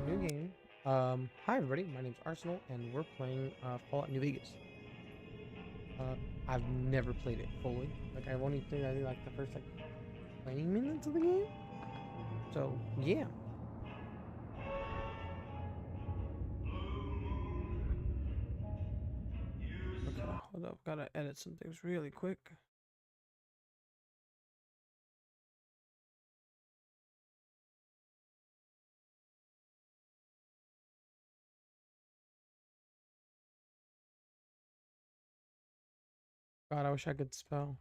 New game. Hi everybody, my name's Arsenal, and we're playing Fallout New Vegas. I've never played it fully. Like I've only played I think like the first like 20 minutes of the game. So yeah. Okay, hold up, gotta edit some things really quick. God, I wish I could spell.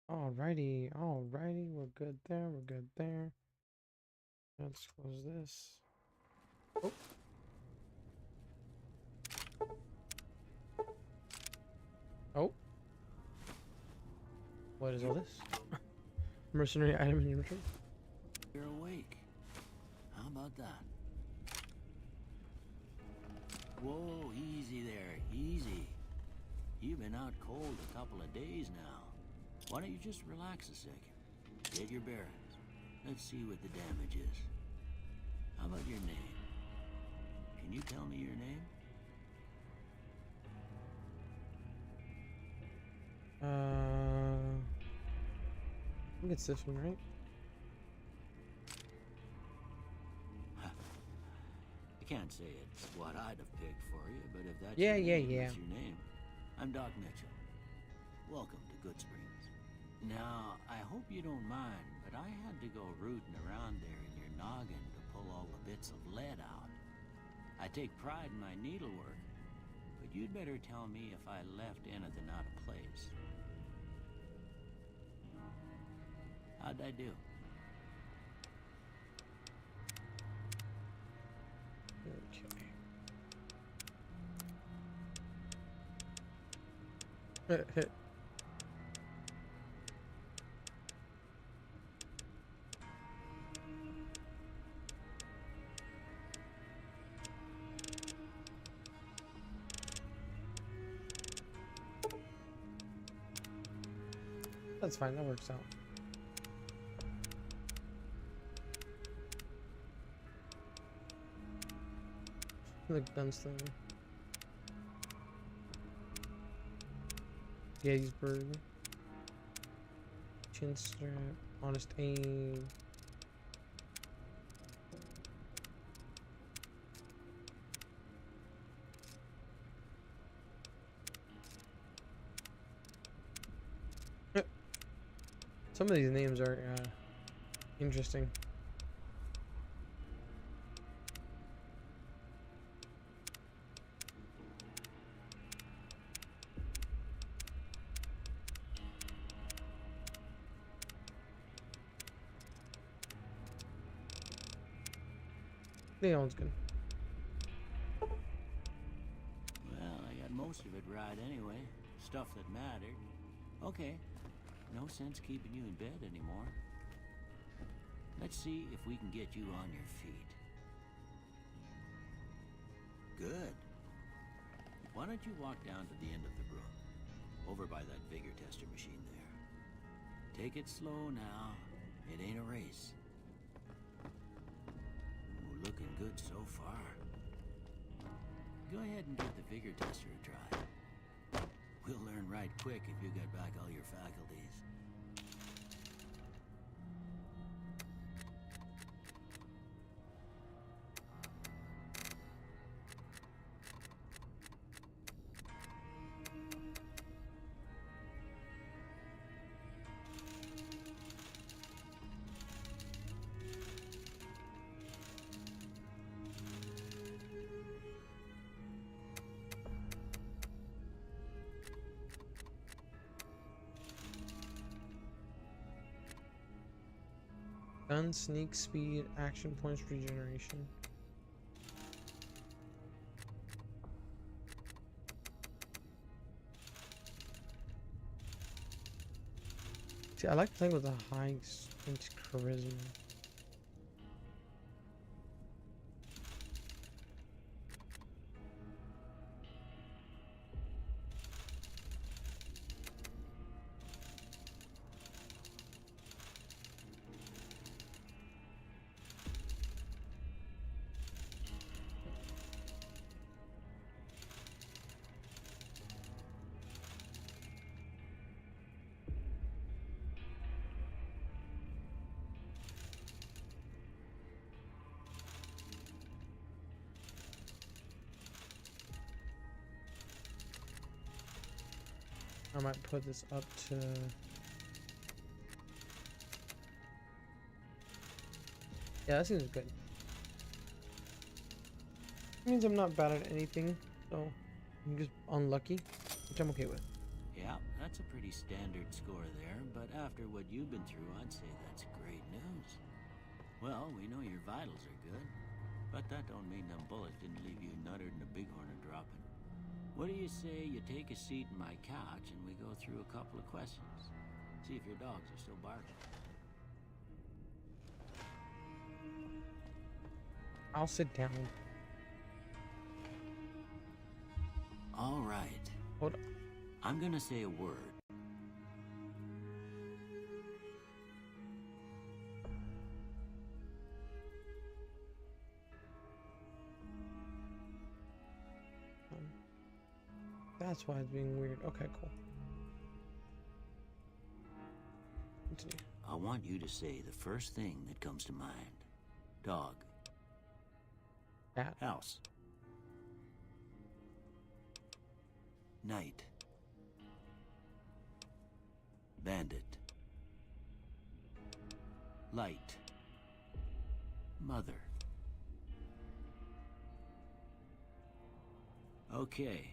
Alrighty, we're good there, we're good there. Let's close this. Oh. Oh. What is all this? Mercenary item in inventory. You're awake. How about that? Whoa, easy there, easy. You've been out cold a couple of days now. Why don't you just relax a second? Get your bearings. Let's see what the damage is. How about your name? Can you tell me your name? I think it's this one, right? I can't say it's what I'd have picked for you, but if that's Yeah. your name, I'm Doc Mitchell. Welcome to Good Springs. Now, I hope you don't mind, but I had to go rooting around there in your noggin to pull all the bits of lead out. I take pride in my needlework, but you'd better tell me if I left anything out of place. How'd I do? Okay. That's fine, that works out. The gunslinger. Gettysburg. Chin strap. Honest aim. Some of these names are interesting. That one's good. Well, I got most of it right anyway. Stuff that mattered. Okay. No sense keeping you in bed anymore. Let's see if we can get you on your feet. Good. Why don't you walk down to the end of the brook, over by that vigor tester machine there. Take it slow now. It ain't a race. We're looking good so far. Go ahead and give the vigor tester a try. We'll learn right quick if you get back all your faculties. Gun, sneak, speed, action points, regeneration. See, I like playing with a high strength charisma. I might put this up to... Yeah, that seems good. Means I'm not bad at anything, so I'm just unlucky, which I'm okay with. Yeah, that's a pretty standard score there, but after what you've been through, I'd say that's great news. Well, we know your vitals are good, but that don't mean them bullets didn't leave you nuttered and a bighorn dropping. What do you say you take a seat in my couch and we go through a couple of questions? See if your dogs are still barking. I'll sit down. All right. Hold on. I'm gonna say a word. That's why it's being weird. Okay, cool. Continue. I want you to say the first thing that comes to mind. Dog. Cat. House. Night. Bandit. Light. Mother. Okay.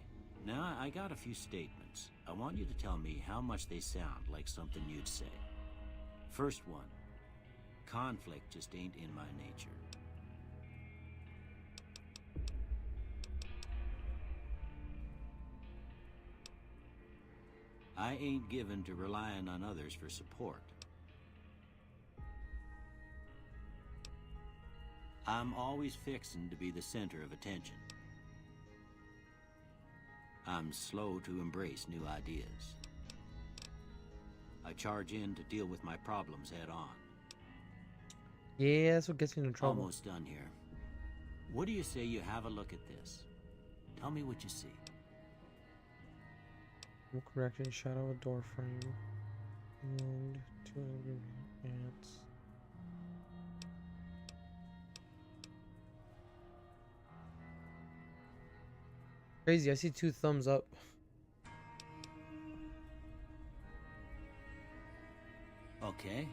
Now, I got a few statements. I want you to tell me how much they sound like something you'd say. First one. Conflict just ain't in my nature. I ain't given to relying on others for support. I'm always fixin' to be the center of attention. I'm slow to embrace new ideas. I charge in to deal with my problems head on. Yeah, that's what gets me into trouble. Almost done here. What do you say you have a look at this? Tell me what you see. Correction, shadow, a door frame, and 2 angry ants. Crazy, I see 2 thumbs up. Okay.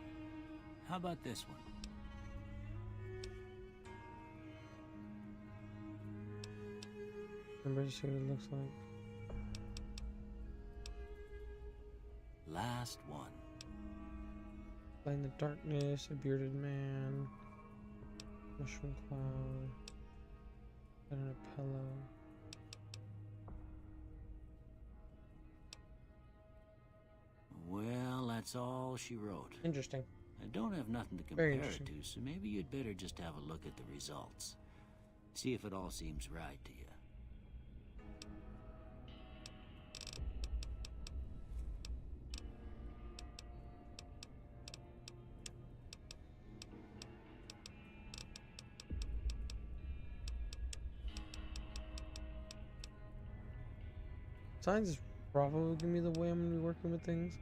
How about this one? Remember to see what it looks like. Last one. Light in the darkness, a bearded man, mushroom cloud, and a pillow. Well, that's all she wrote. Interesting. I don't have nothing to compare it to, so maybe you'd better just have a look at the results. See if it all seems right to you. Science is probably gonna be the way I'm gonna be working with things.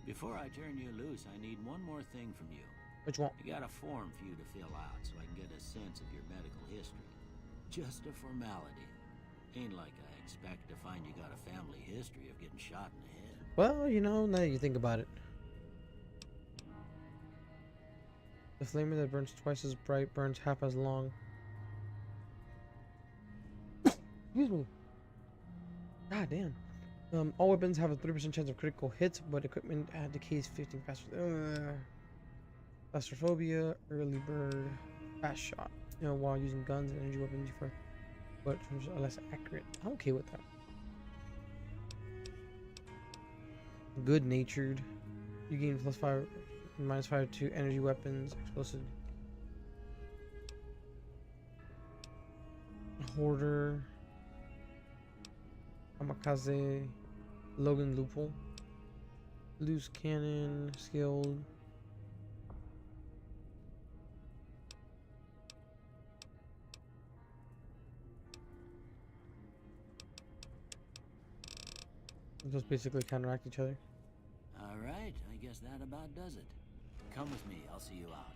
Before I turn you loose, I need one more thing from you. Which one? I got a form for you to fill out so I can get a sense of your medical history. Just a formality. Ain't like I expect to find you got a family history of getting shot in the head. Well, you know, now that you think about it. The flamer that burns twice as bright burns half as long. Excuse me. God damn. All weapons have a 30% chance of critical hits, but equipment decays 15 faster. Claustrophobia, early bird, fast shot. You know, while using guns and energy weapons but are less accurate. I'm okay with that. Good natured. You gain +5, -5 to energy weapons, explosive. Hoarder. Kamikaze. Logan loophole. Loose cannon. Skilled. Those basically counteract each other. All right, I guess that about does it. Come with me, I'll see you out.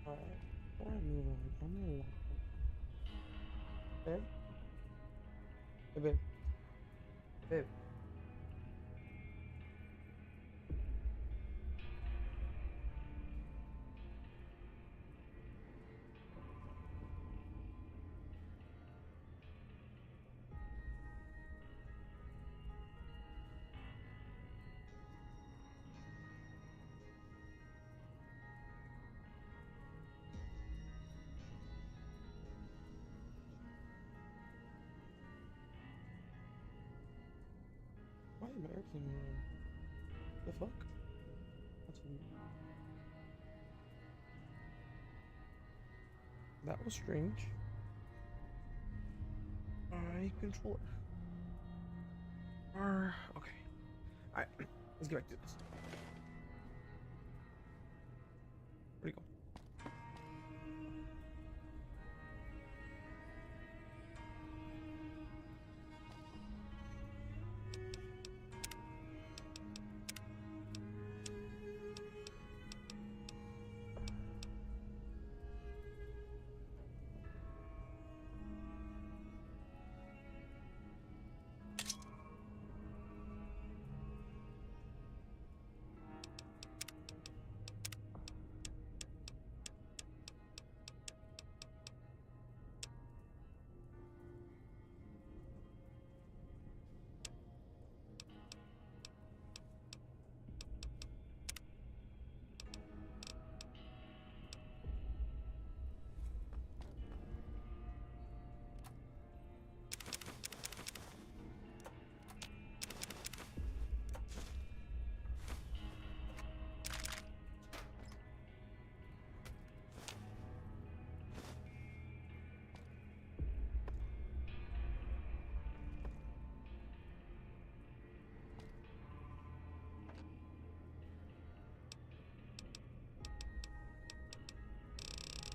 Alright, before I move on, I'm gonna lock it. Babe? Hey, babe. Babe. Why is my air conditioning on? The fuck? That's weird. That was strange. I controller. Okay. Alright, let's get back to this. Where'd he go?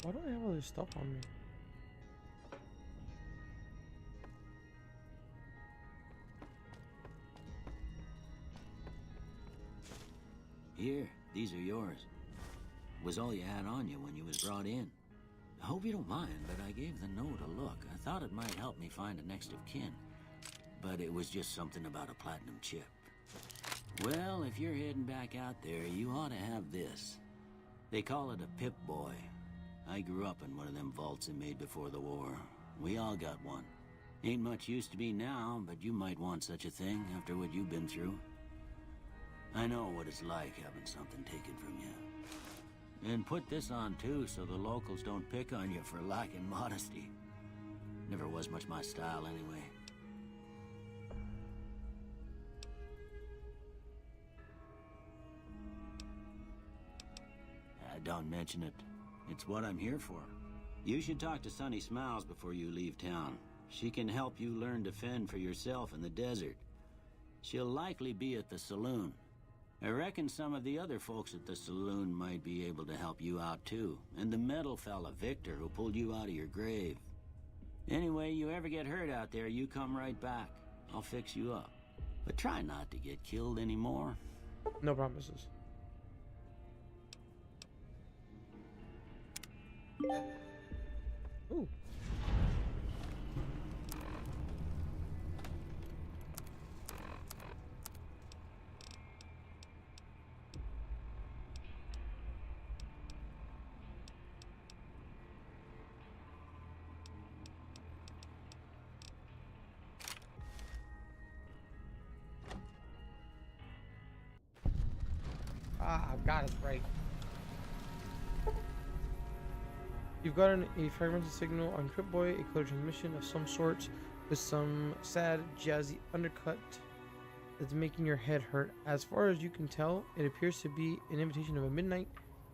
Why do I have all this stuff on me? Here, these are yours. Was all you had on you when you was brought in. I hope you don't mind, but I gave the note a look. I thought it might help me find a next of kin. But it was just something about a platinum chip. Well, if you're heading back out there, you ought to have this. They call it a Pip-Boy. I grew up in one of them vaults they made before the war. We all got one. Ain't much use to me now, but you might want such a thing after what you've been through. I know what it's like having something taken from you. And put this on too, so the locals don't pick on you for lacking modesty. Never was much my style anyway. Don't mention it. It's what I'm here for. You should talk to Sunny Smiles before you leave town. She can help you learn to fend for yourself in the desert. She'll likely be at the saloon. I reckon some of the other folks at the saloon might be able to help you out too. And the metal fella, Victor, who pulled you out of your grave. Anyway, you ever get hurt out there, you come right back. I'll fix you up. But try not to get killed anymore. No promises. Ooh. Ah, got it right. You've gotten a fragmented signal on Crypt Boy, a clear transmission of some sort with some sad, jazzy undercut that's making your head hurt. As far as you can tell, it appears to be an invitation of a midnight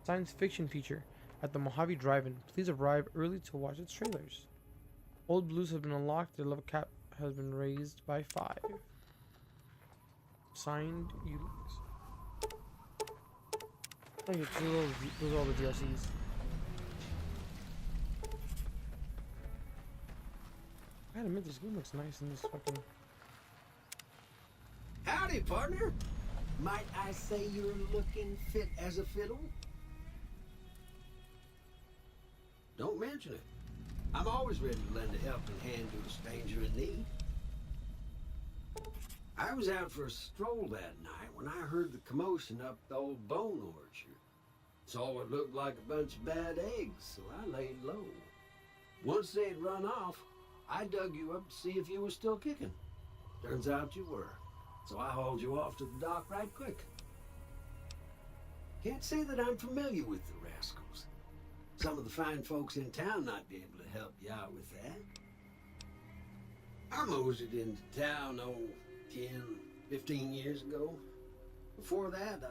science fiction feature at the Mojave Drive-In. Please arrive early to watch its trailers. Old Blues have been unlocked. Their level cap has been raised by 5. Signed, Ulix. Oh, yeah, those are all the DLCs. I gotta admit, this game looks nice in this fucking... Howdy, partner. Might I say you're looking fit as a fiddle? Don't mention it. I'm always ready to lend a helping hand to a stranger in need. I was out for a stroll that night when I heard the commotion up the old bone orchard. Saw what looked like a bunch of bad eggs, so I laid low. Once they'd run off, I dug you up to see if you were still kicking. Turns out you were, so I hauled you off to the dock right quick. Can't say that I'm familiar with the rascals. Some of the fine folks in town might be able to help you out with that. I moseyed into town, 10, 15 years ago. Before that,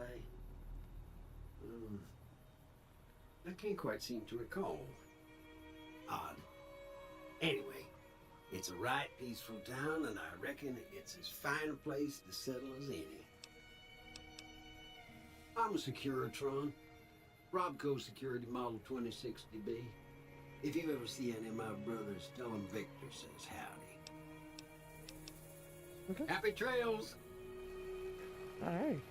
I can't quite seem to recall. Odd. Anyway, it's a right peaceful town, and I reckon it's as fine a place to settle as any. I'm a Securitron. Robco Security Model 2060B. If you ever see any of my brothers, tell them Victor says howdy. Okay. Happy trails! Alright.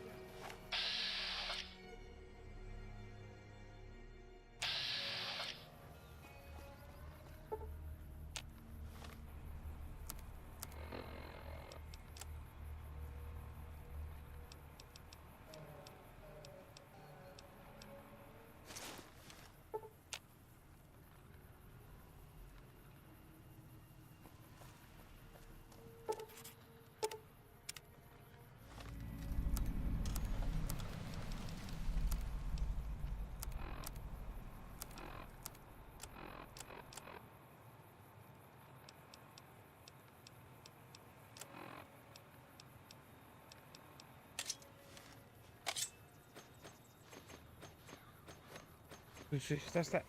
That's that.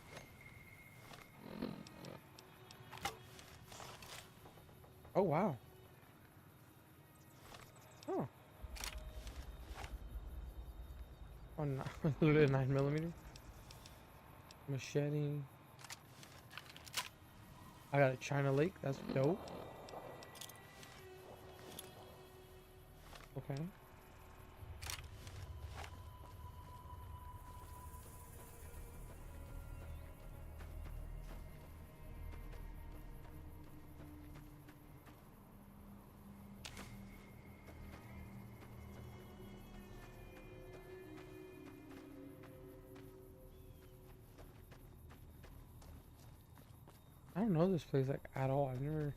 Oh wow. Oh. Oh no. Literally 9mm. Machete. I got a China Lake. That's dope. Okay. I don't know this place like at all. I've never.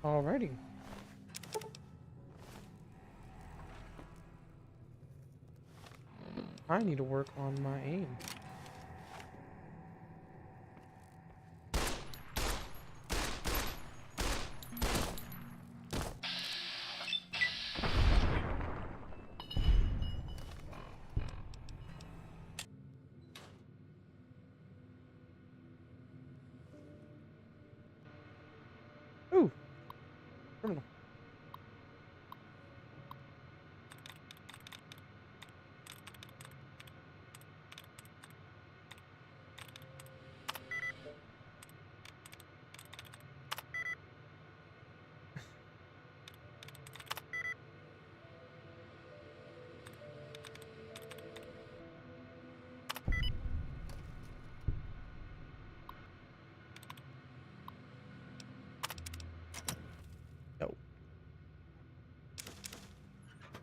Alrighty. I need to work on my aim. Ooh. Criminal.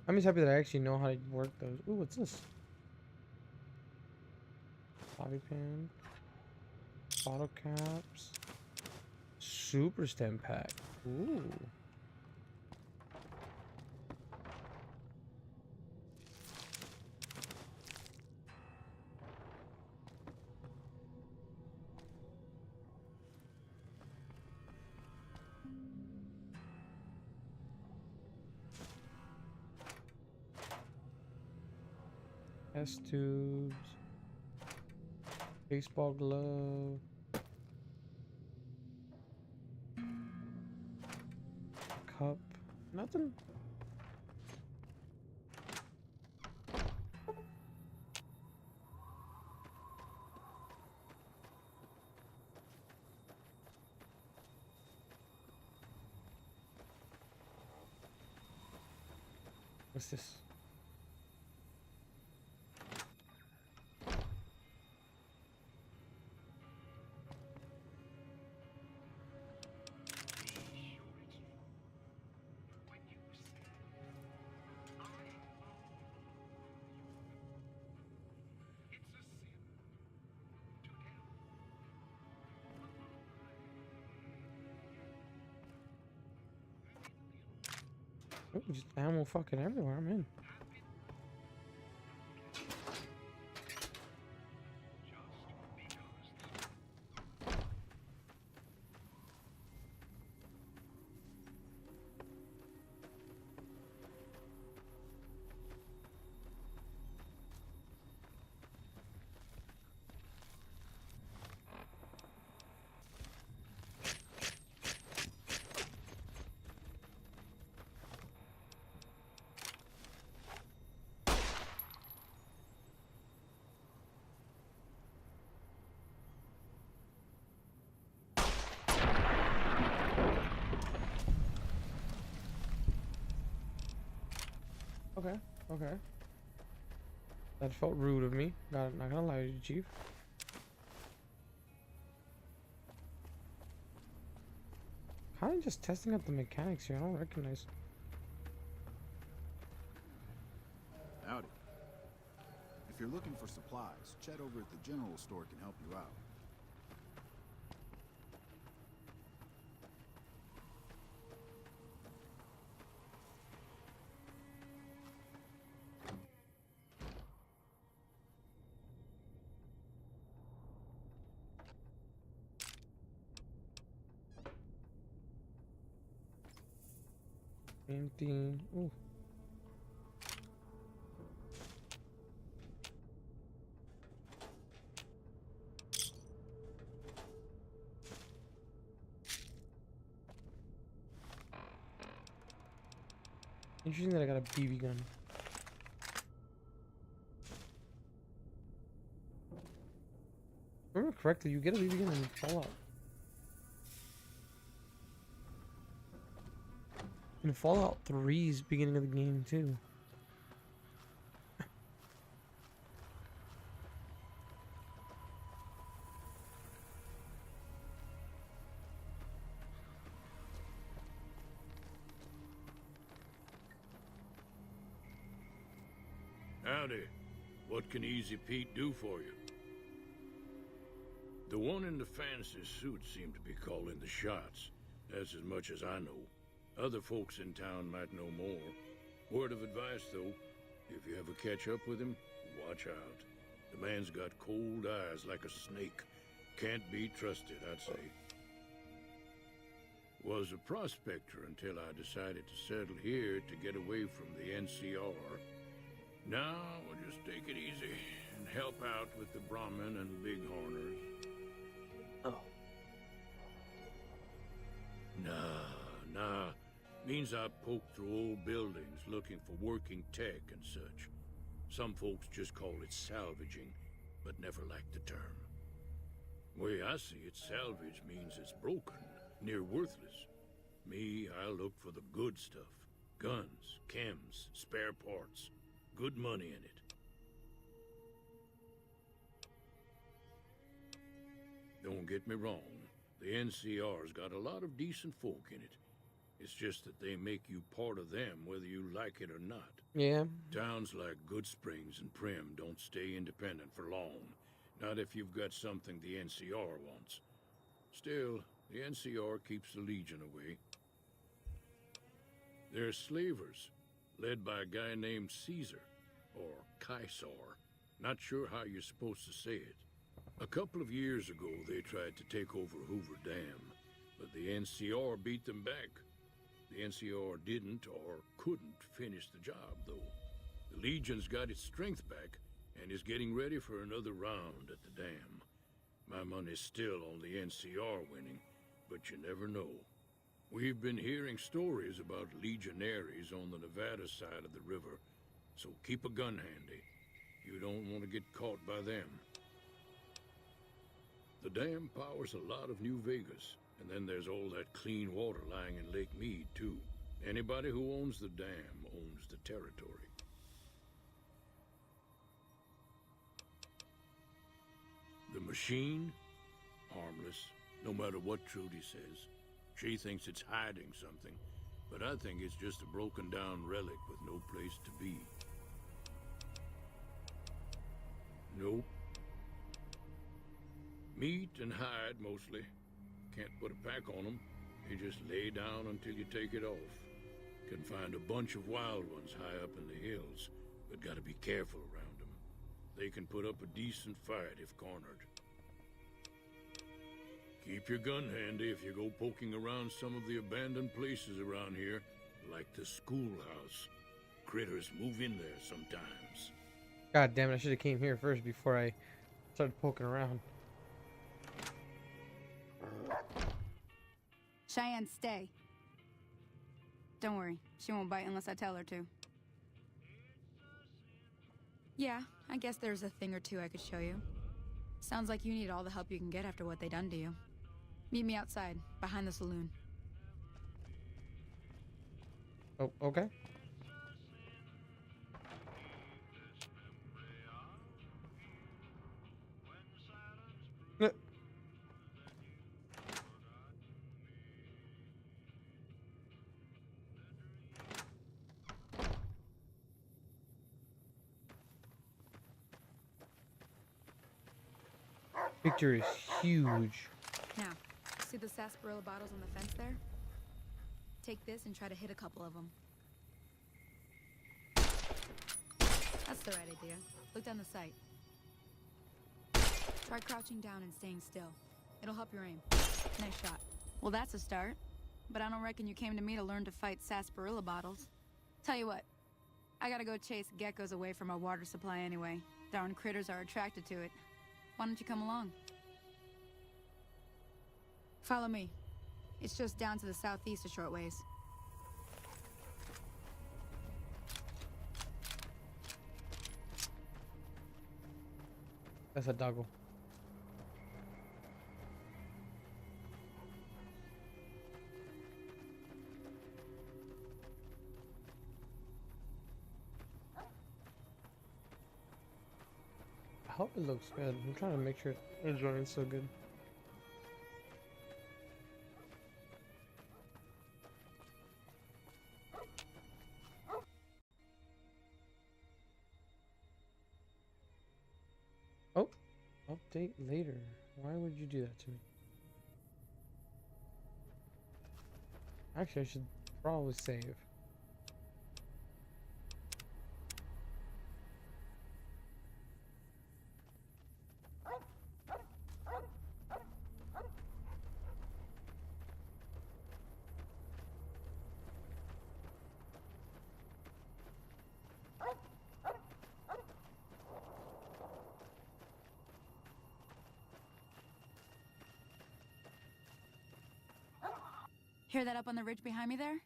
I'm just happy that I actually know how to work those. Ooh, what's this? Bobby pin, bottle caps, super stem pack. Ooh. Test tubes, baseball glove, cup, nothing. What's this? Oh, just animal fucking everywhere. I'm in. Okay, okay. That felt rude of me. Not gonna lie to you, Chief. Kinda just testing out the mechanics here. I don't recognize. Howdy. If you're looking for supplies, Chet over at the general store can help you out. Empty. Ooh. Interesting that I got a BB gun. If I remember correctly, you get a BB gun in Fallout. In Fallout 3's beginning of the game too. Howdy. What can Easy Pete do for you? The one in the fancy suit seemed to be calling the shots. That's as much as I know. Other folks in town might know more. Word of advice, though, if you ever catch up with him, watch out. The man's got cold eyes like a snake. Can't be trusted, I'd say. Was a prospector until I decided to settle here to get away from the NCR. Now, we'll just take it easy and help out with the Brahmin and Bighorners. Oh. Nah. Means I poke through old buildings looking for working tech and such. Some folks just call it salvaging, but never liked the term. Way I see it, salvage means it's broken, near worthless. Me, I look for the good stuff. Guns, chems, spare parts. Good money in it. Don't get me wrong. The NCR's got a lot of decent folk in it. It's just that they make you part of them whether you like it or not. Yeah. Towns like Good Springs and Prim don't stay independent for long. Not if you've got something the NCR wants. Still, the NCR keeps the Legion away. They're slavers, led by a guy named Caesar, or Caesar. Not sure how you're supposed to say it. A couple of years ago, they tried to take over Hoover Dam, but the NCR beat them back. The NCR didn't or couldn't finish the job, though. The Legion's got its strength back and is getting ready for another round at the dam. My money's still on the NCR winning, but you never know. We've been hearing stories about legionaries on the Nevada side of the river, so keep a gun handy. You don't want to get caught by them. The dam powers a lot of New Vegas, and then there's all that clean water lying in Lake Mead, too. Anybody who owns the dam owns the territory. The machine? Harmless, no matter what Trudy says. She thinks it's hiding something, but I think it's just a broken down relic with no place to be. Nope. Meat and hide, mostly. Can't put a pack on them. You just lay down until you take it off. Can find a bunch of wild ones high up in the hills, but gotta be careful around them. They can put up a decent fight if cornered. Keep your gun handy if you go poking around some of the abandoned places around here, like the schoolhouse. Critters move in there sometimes. God damn it, I should have came here first before I started poking around. Cheyenne, stay. Don't worry, she won't bite unless I tell her to. Yeah, I guess there's a thing or two I could show you. Sounds like you need all the help you can get after what they done to you. Meet me outside, behind the saloon. Oh, okay. Picture is huge. Now, see the sarsaparilla bottles on the fence there? Take this and try to hit a couple of them. That's the right idea. Look down the sight. Try crouching down and staying still. It'll help your aim. Nice shot. Well, that's a start. But I don't reckon you came to me to learn to fight sarsaparilla bottles. Tell you what, I gotta go chase geckos away from our water supply anyway. Darn critters are attracted to it. Why don't you come along? Follow me. It's just down to the southeast a short ways. That's a doggo. I hope it looks good. I'm trying to make sure it's running so good. Oh, update later. Why would you do that to me? Actually, I should probably save. Hear that up on the ridge behind me there?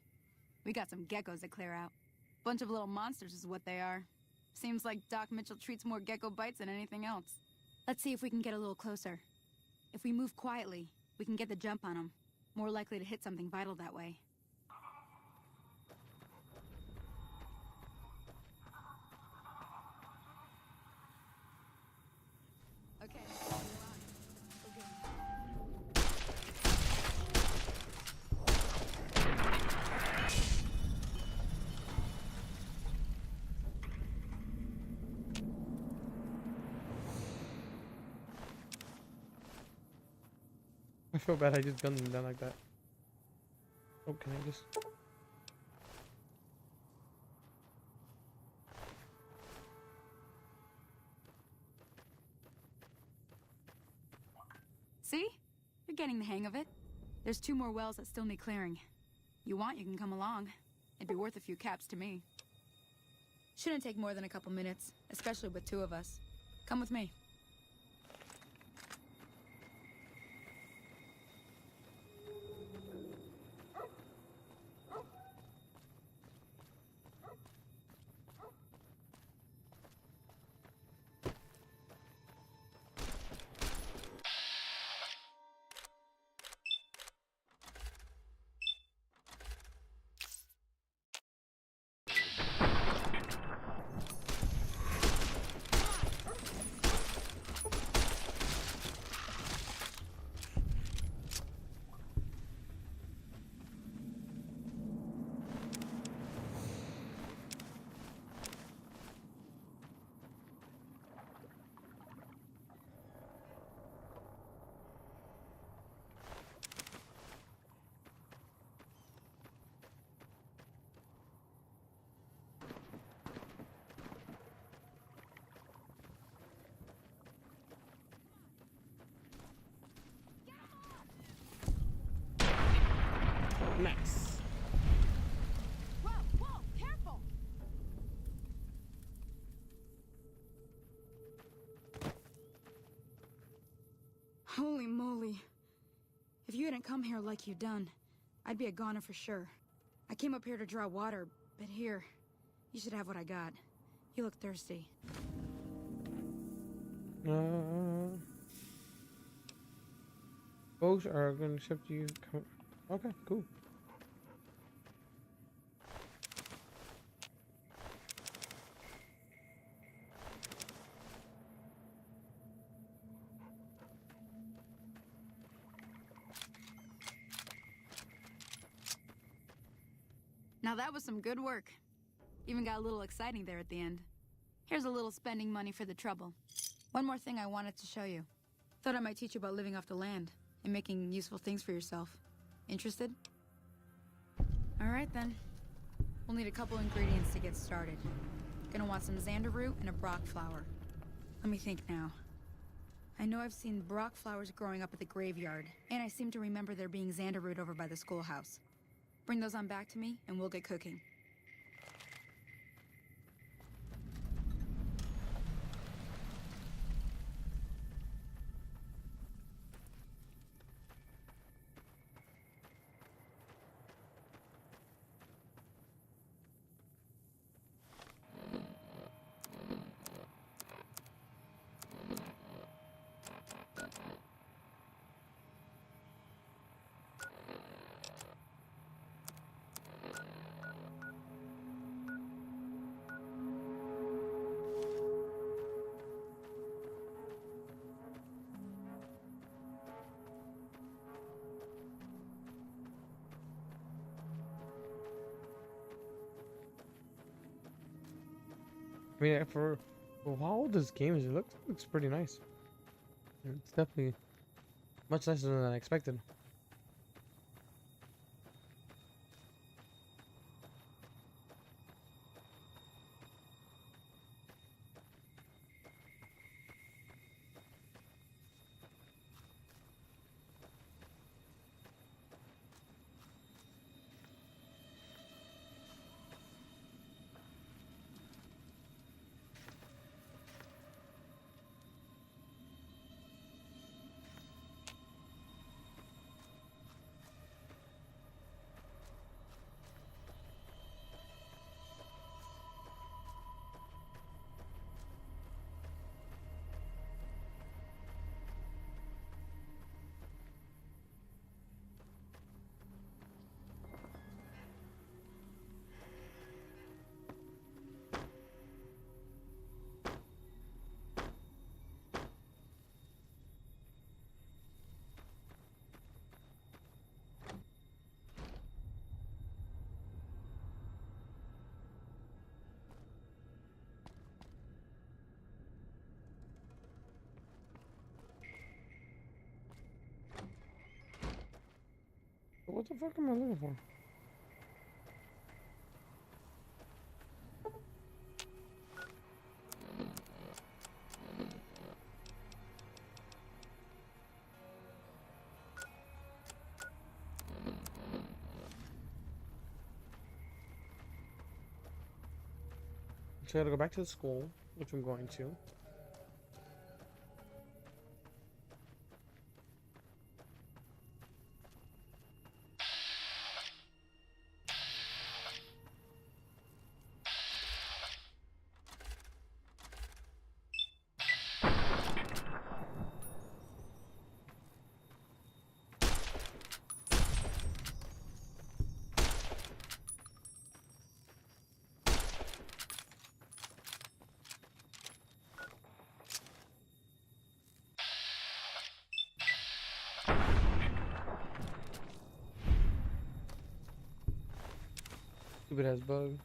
We got some geckos to clear out. Bunch of little monsters is what they are. Seems like Doc Mitchell treats more gecko bites than anything else. Let's see if we can get a little closer. If we move quietly, we can get the jump on them. More likely to hit something vital that way. Okay. feel bad I just gunned them down like that. Oh, can I just... See? You're getting the hang of it. There's 2 more wells that still need clearing. You want, you can come along. It'd be worth a few caps to me. Shouldn't take more than a couple minutes, especially with 2 of us. Come with me. Nice. Whoa, whoa, careful! Holy moly. If you hadn't come here like you done, I'd be a goner for sure. I came up here to draw water, but here, you should have what I got. You look thirsty. Folks are going to ship to you. Okay, cool. Now that was some good work. Even got a little exciting there at the end. Here's a little spending money for the trouble. One more thing I wanted to show you. Thought I might teach you about living off the land and making useful things for yourself. Interested? All right then. We'll need a couple ingredients to get started. Gonna want some xander root and a brock flower. Let me think now. I know I've seen brock flowers growing up at the graveyard, and I seem to remember there being xander root over by the schoolhouse. Bring those on back to me, and we'll get cooking. I mean, for how old this game is, it looks pretty nice. It's definitely much nicer than I expected. What the fuck am I looking for? So I gotta go back to the school, which I'm going to. Stupid ass bug.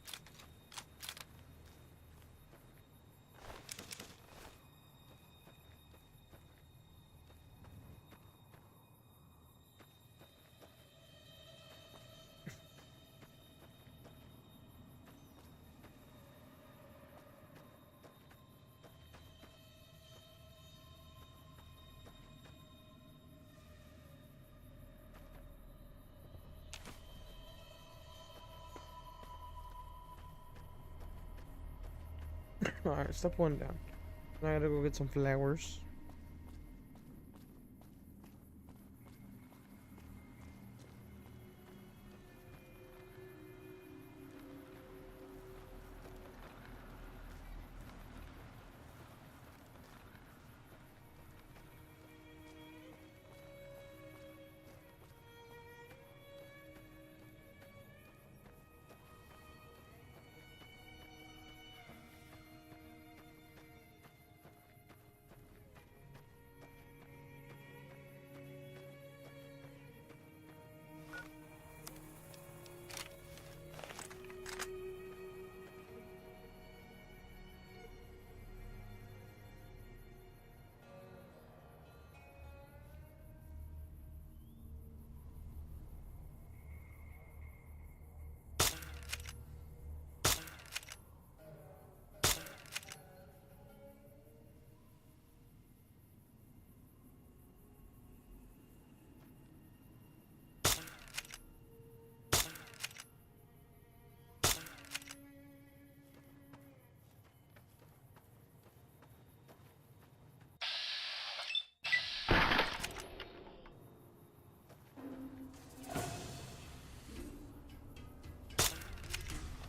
Alright, step one down. Now I gotta go get some flowers.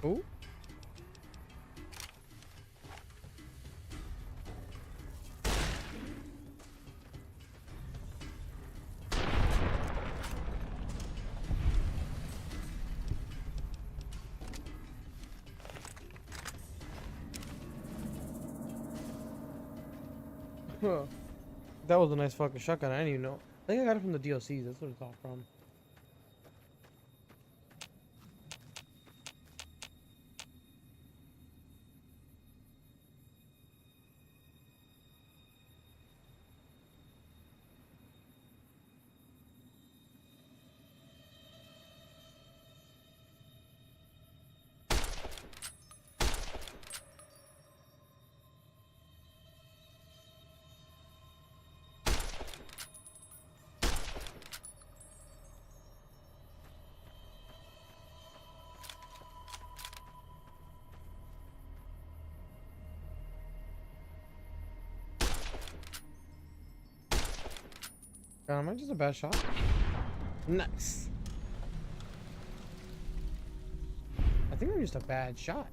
Oh. Huh. That was a nice fucking shotgun. I didn't even know. I think I got it from the DLCs. That's what it's all from. God, am I just a bad shot? Nice. I think I'm just a bad shot.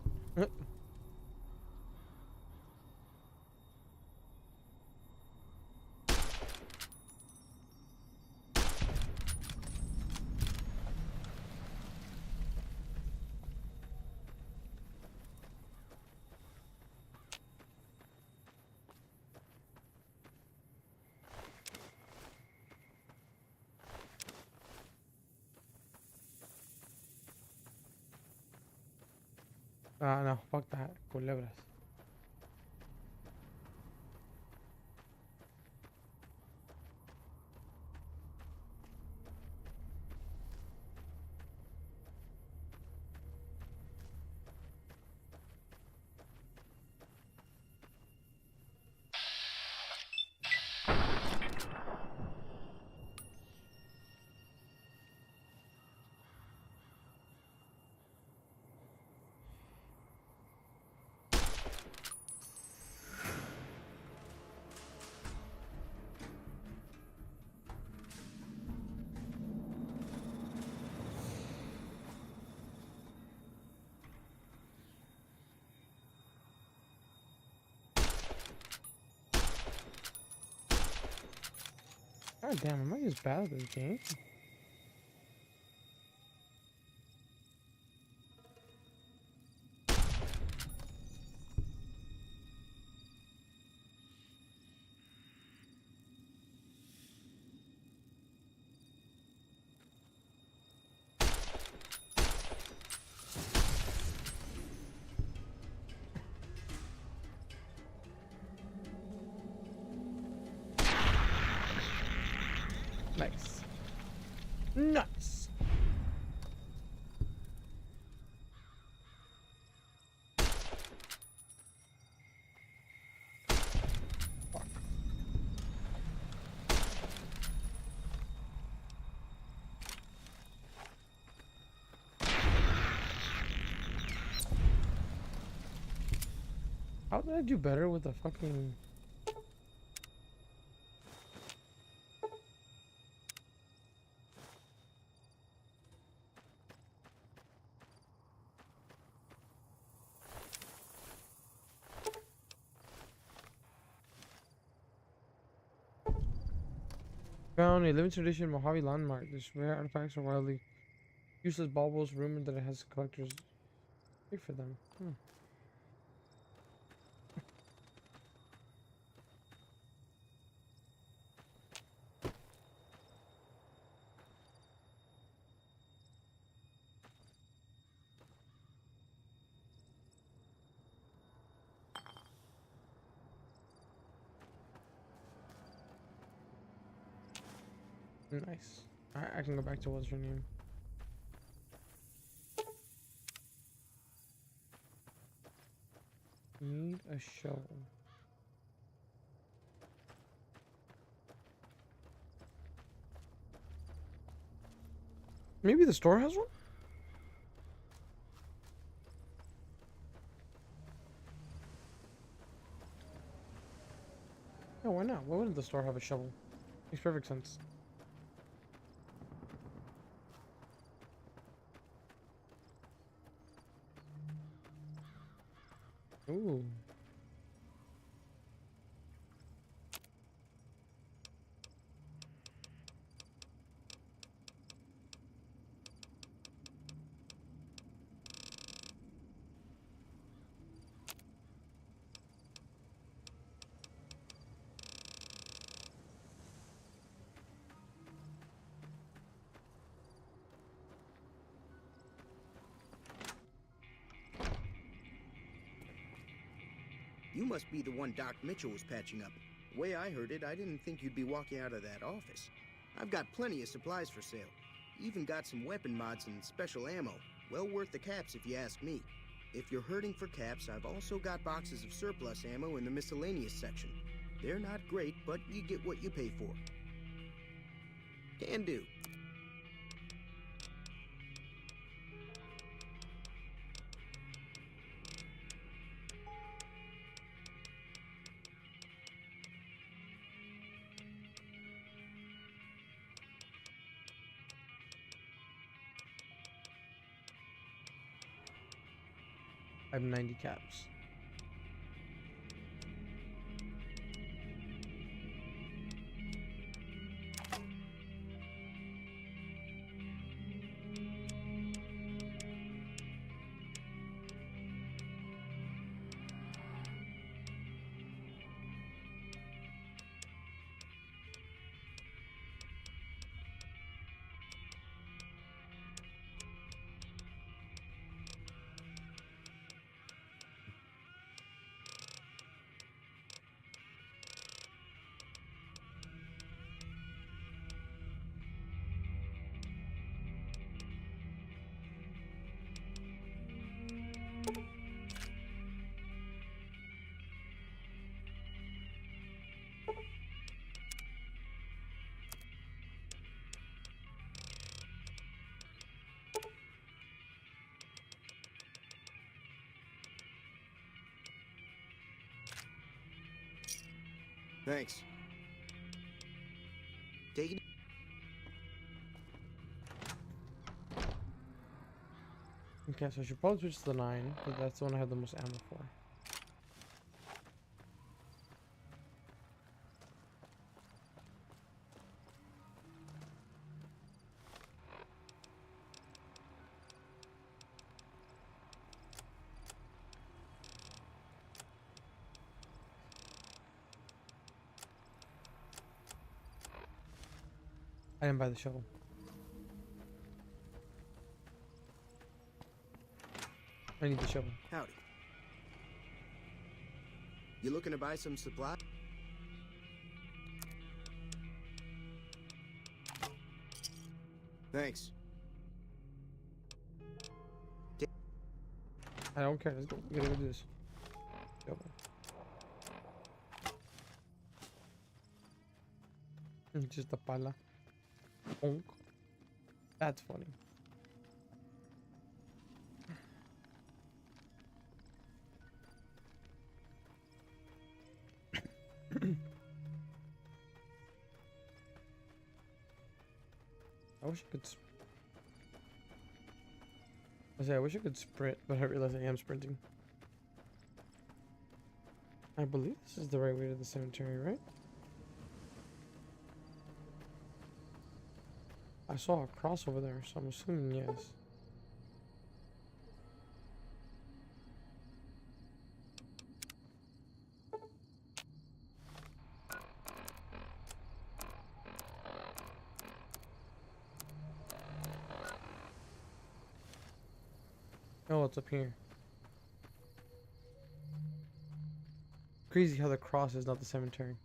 No, fuck that. Culebras. God damn, am I just bad at this game? Nice. Nice. Fuck. How did I do better with the fucking... Found a limited edition Mojave landmark. These rare artifacts are wildly useless baubles. Rumored that it has collectors pay for them. Nice. I can go back to what's her name. Need a shovel. Maybe the store has one? Yeah, why not? Why wouldn't the store have a shovel? Makes perfect sense. Ooh. You must be the one Doc Mitchell was patching up. The way I heard it, I didn't think you'd be walking out of that office. I've got plenty of supplies for sale. Even got some weapon mods and special ammo. Well worth the caps if you ask me. If you're hurting for caps, I've also got boxes of surplus ammo in the miscellaneous section. They're not great, but you get what you pay for. Can do. I have 90 caps. Thanks. Take it. Okay, so I should probably switch to the 9, because that's the one I have the most ammo for. I didn't buy the shovel. I need the shovel. Howdy. You looking to buy some supply? Thanks. I don't care. Let's go. We gotta go do this. Shovel. Just a pala. Bonk. That's funny. I wish I could. I wish I could sprint, but I realize I am sprinting. I believe this is the right way to the cemetery, right? I saw a cross over there, so I'm assuming yes. Oh, it's up here. Crazy how the cross is not the cemetery.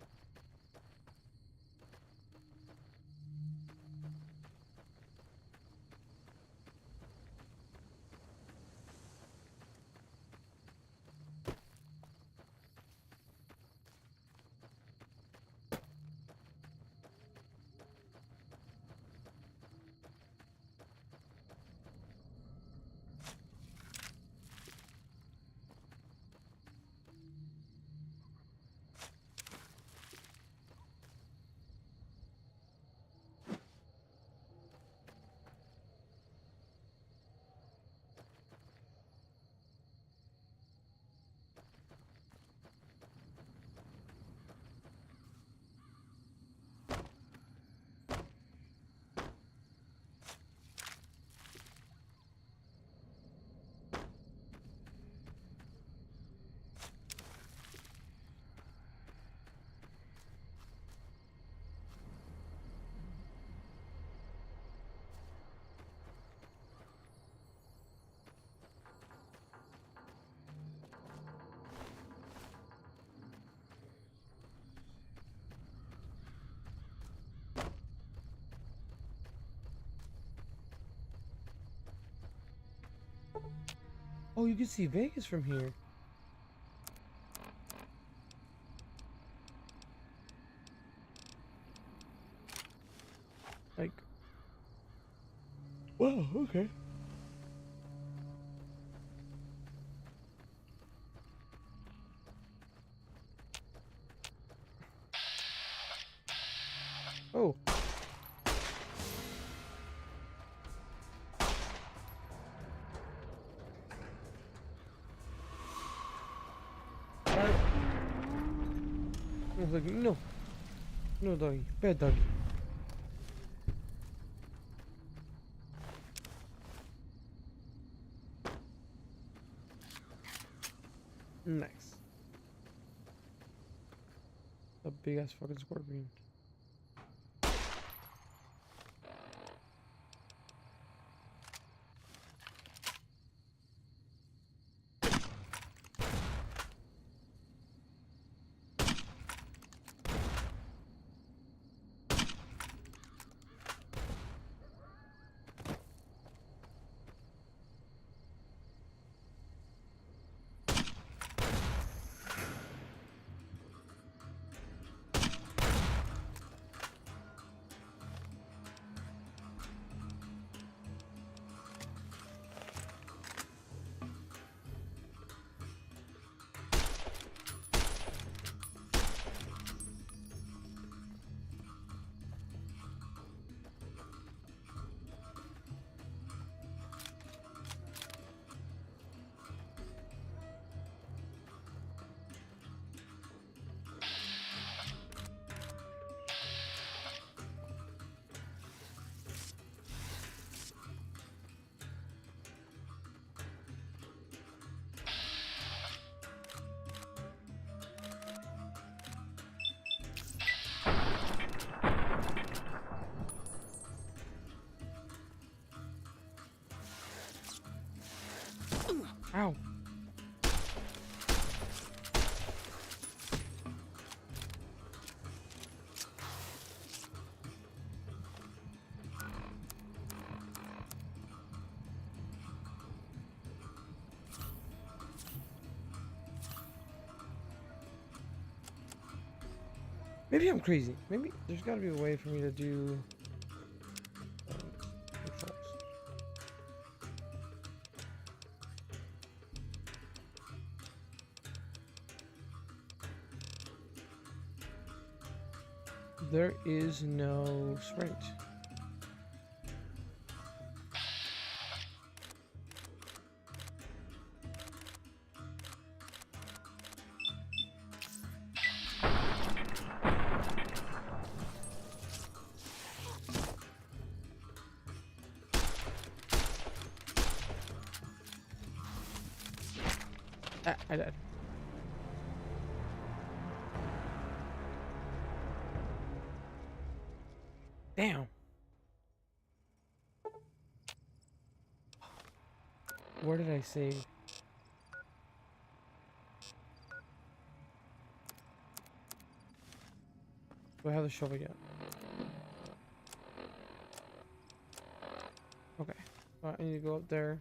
Oh, you can see Vegas from here. Like, wow, okay. Oh. I was like, no. No, doggy. Bad doggy. Nice. A big ass fucking scorpion. Ow. Maybe I'm crazy. Maybe there's got to be a way for me to do controls. There is no sprint. I died. Damn. Where did I save? Do I have the shovel yet? Okay. I need to go up there.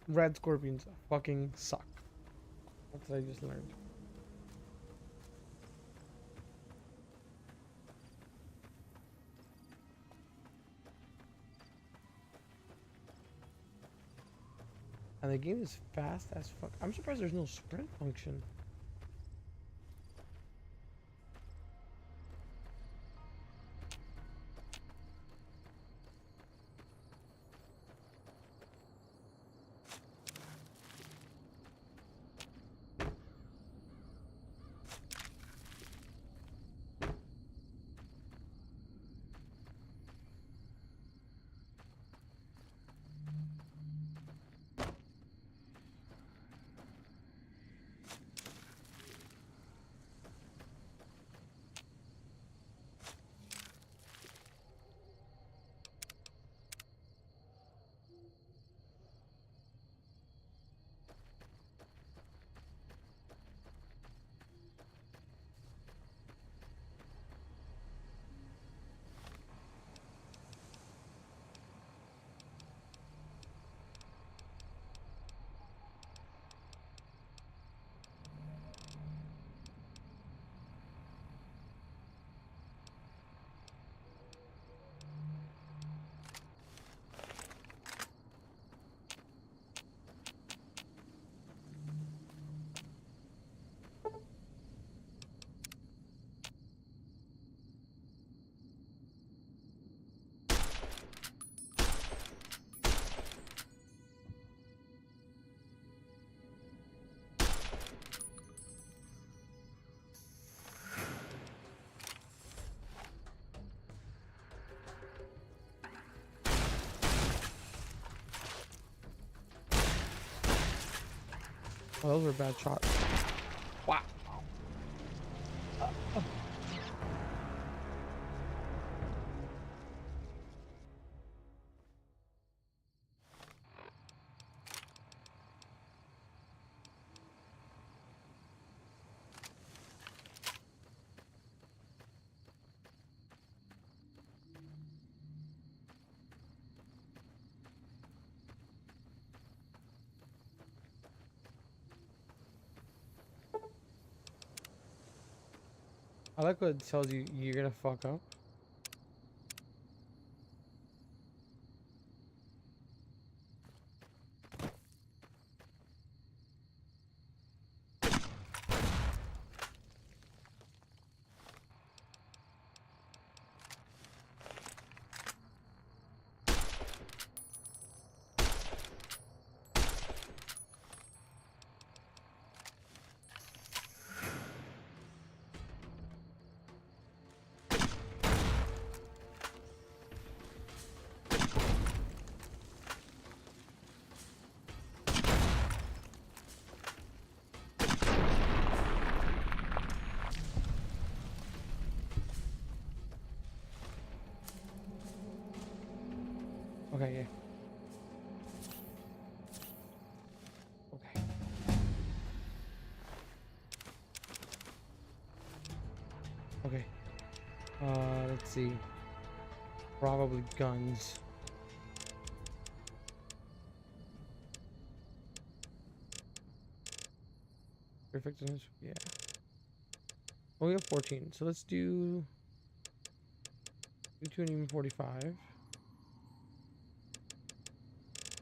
Red scorpions fucking suck. That's what I just learned. And the game is fast as fuck. I'm surprised there's no sprint function. Oh, those were bad shots. Wow. I like what it tells you you're gonna fuck up. Okay, yeah. Okay. Okay. Let's see. Probably guns. Effectiveness, yeah. Well, we have 14, so let's do 2 and even 45.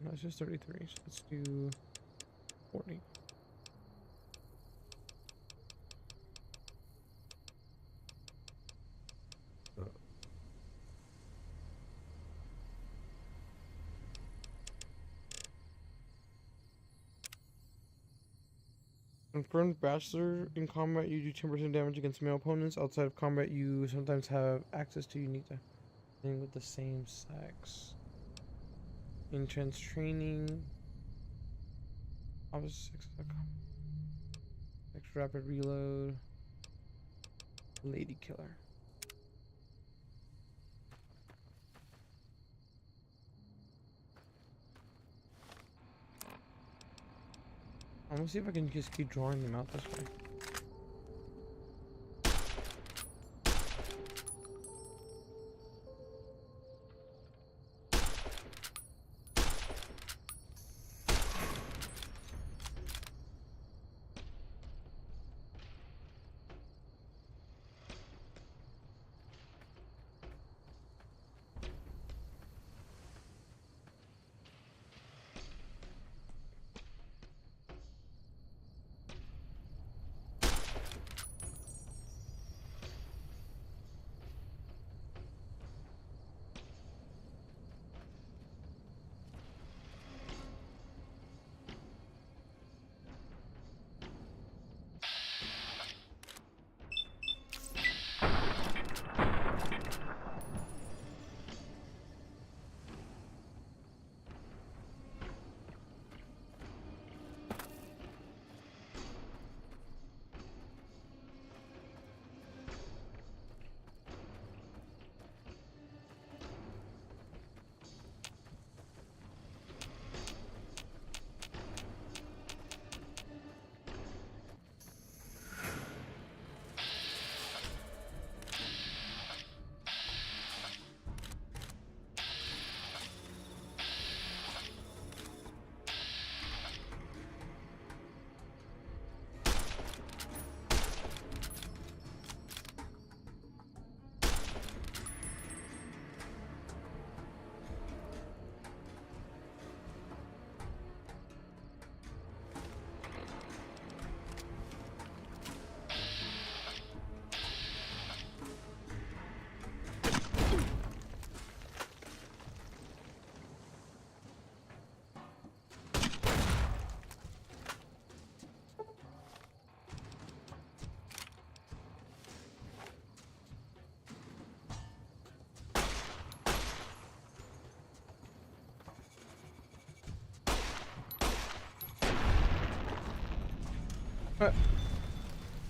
No, it's just 33, so let's do 40. Confirmed bachelor. In combat, you do 10% damage against male opponents. Outside of combat, you sometimes have access to unique thing with the same sex. Intense training. Opposite sex. Extra rapid reload. Lady killer. I'm gonna see if I can just keep drawing them out this way.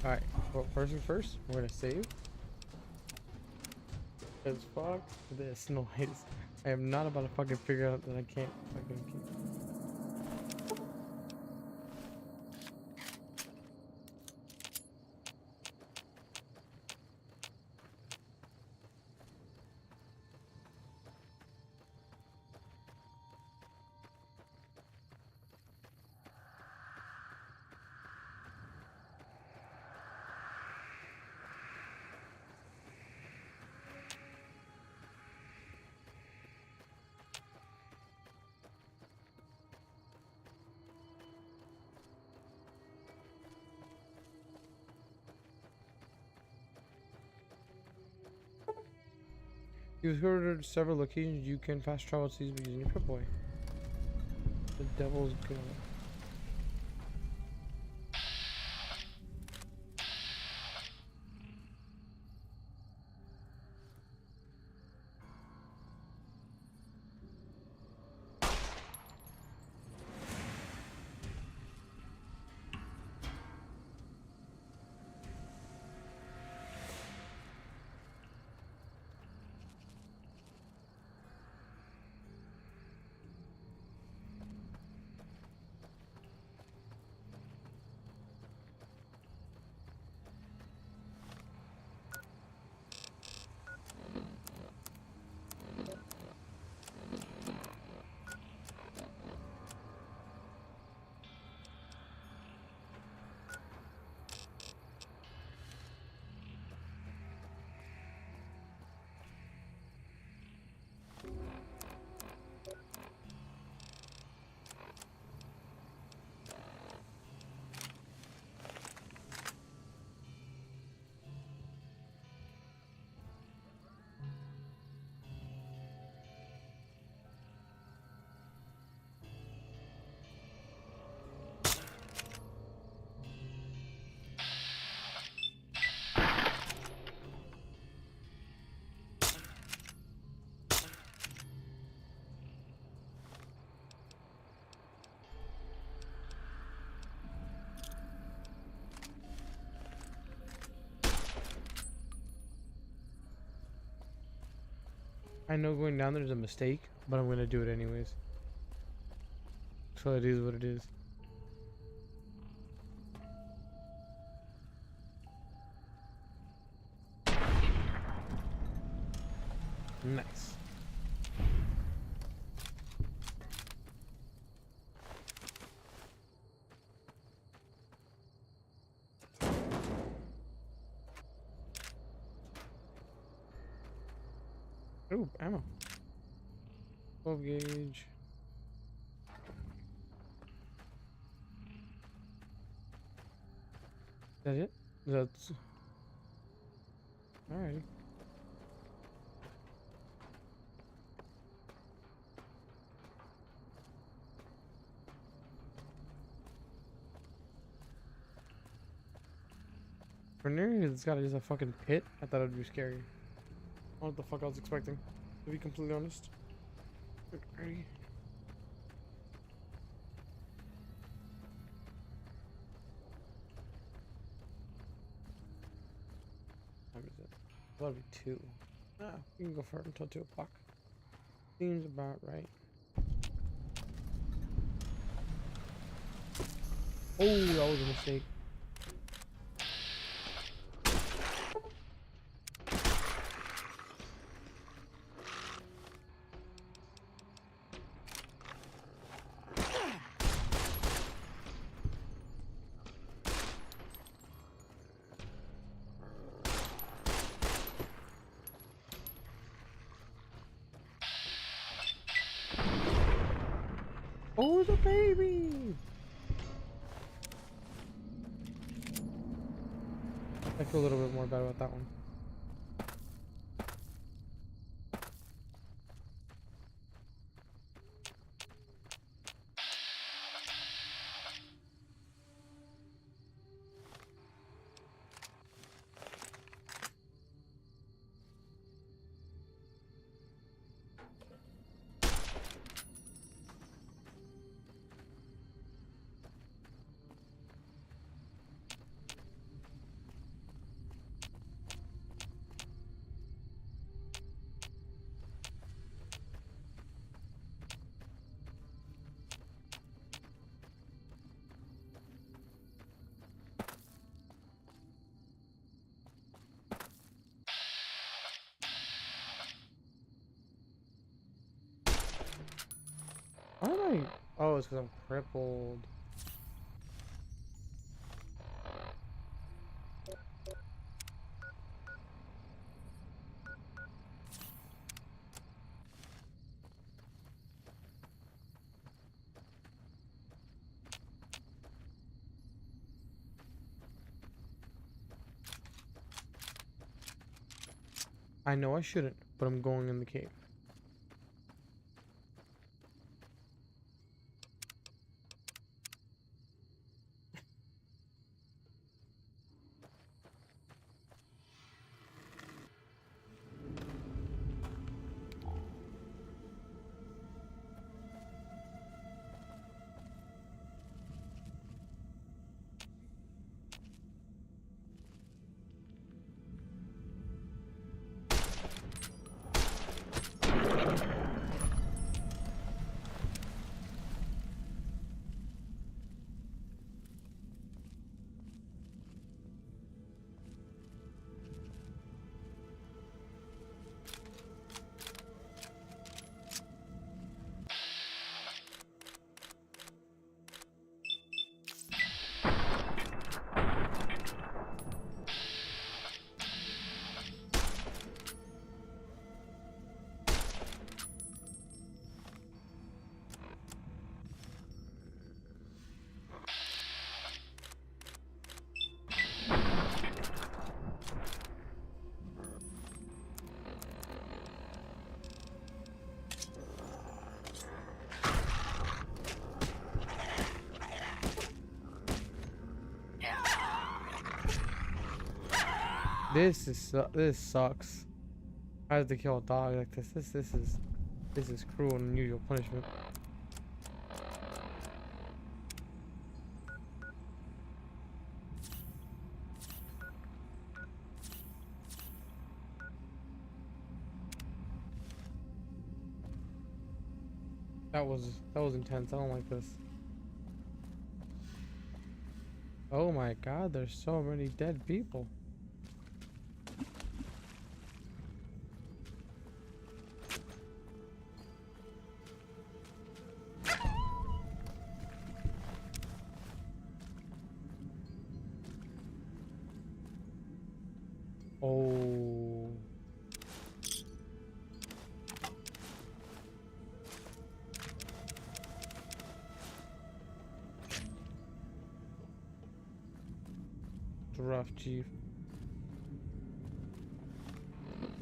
Alright, well, first things first, we're gonna save. Cause fuck this noise. I am not about to fucking figure out that I can't fucking keep. You've heard of several locations you can fast travel to these using your Pip-Boy. The devil's gonna. I know going down there is a mistake, but I'm gonna do it anyways. So it is what it is. Nice. Ooh, ammo. 12 gauge. Is that it? That's alrighty. For near it's got just a fucking pit. I thought it'd be scary. I don't know what the fuck I was expecting, to be completely honest. Alrighty. What time is it? That'll be 2. Ah, we can go for it until 2 o'clock. Seems about right. Oh, that was a mistake. Oh, the baby! I feel a little bit more bad about that one. Why am I? Oh, it's because I'm crippled. I know I shouldn't, but I'm going in the cave. This sucks. I have to kill a dog like this. This is cruel and unusual punishment. That was intense. I don't like this. Oh my god, there's so many dead people. Oh. It's rough, Chief.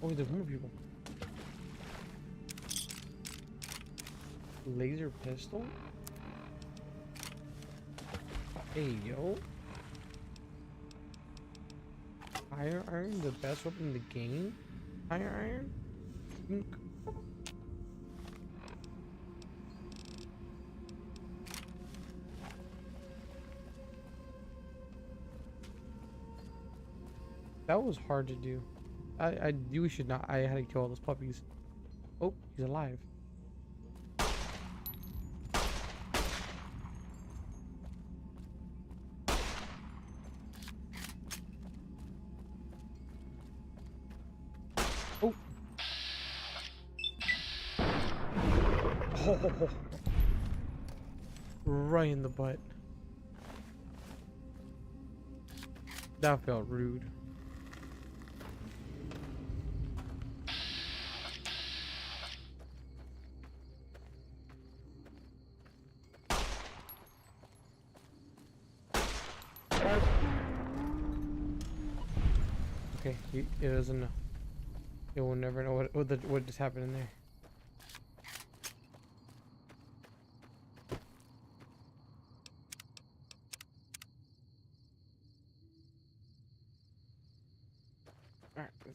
Oh, there's more people. Laser pistol? Hey, yo. Iron Iron, the best weapon in the game? Iron Iron? Think. That was hard to do. I we should not. I had to kill all those puppies. Oh, he's alive. Oh. Oh. Right in the butt. That felt rude. Okay, it doesn't know. It will never know what just happened in there. Alright, where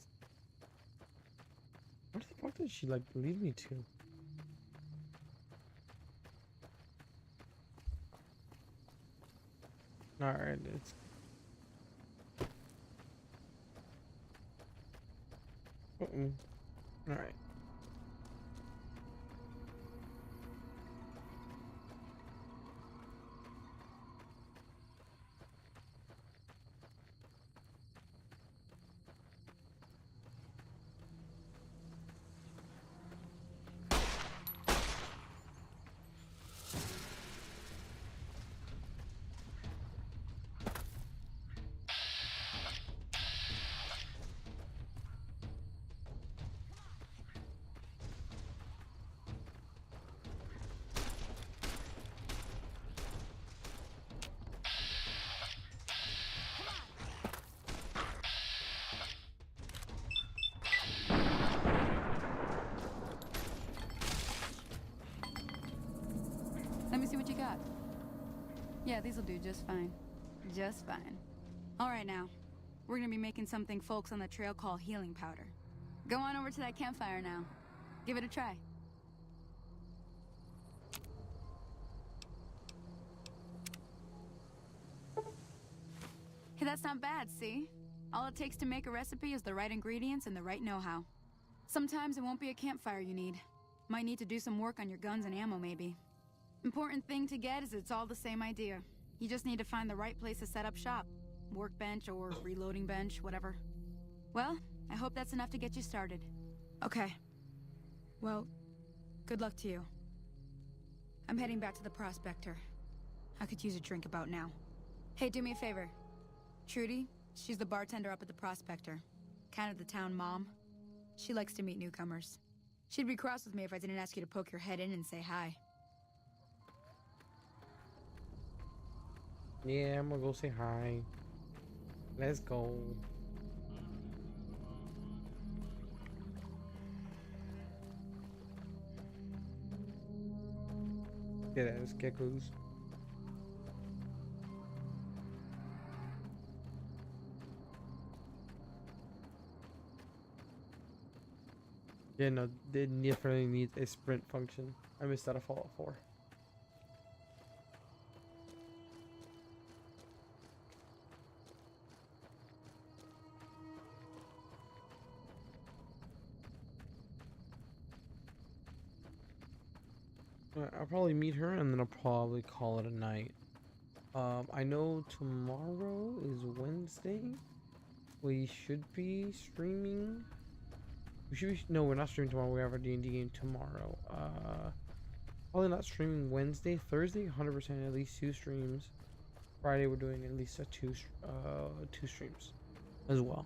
the fuck did she like lead me to? Alright, it's alright. Let me see what you got. Yeah, these'll do just fine. Just fine. Alright now. We're gonna be making something folks on the trail call healing powder. Go on over to that campfire now. Give it a try. Hey, that's not bad, see? All it takes to make a recipe is the right ingredients and the right know-how. Sometimes it won't be a campfire you need. Might need to do some work on your guns and ammo, maybe. Important thing to get is it's all the same idea. You just need to find the right place to set up shop. Workbench or reloading bench, whatever. Well, I hope that's enough to get you started. Okay. Well, good luck to you. I'm heading back to the Prospector. I could use a drink about now. Hey, do me a favor. Trudy, she's the bartender up at the Prospector. Kind of the town mom. She likes to meet newcomers. She'd be cross with me if I didn't ask you to poke your head in and say hi. Yeah, I'm gonna go say hi. Let's go. Get those geckos. Yeah, no, it definitely needs a sprint function. I missed out of Fallout 4. I'll probably meet her and then I'll probably call it a night. I know tomorrow is Wednesday. We should be streaming. No, we're not streaming tomorrow. We have our D&D game tomorrow. Probably not streaming Wednesday, Thursday, 100% at least 2 streams. Friday we're doing at least two streams as well.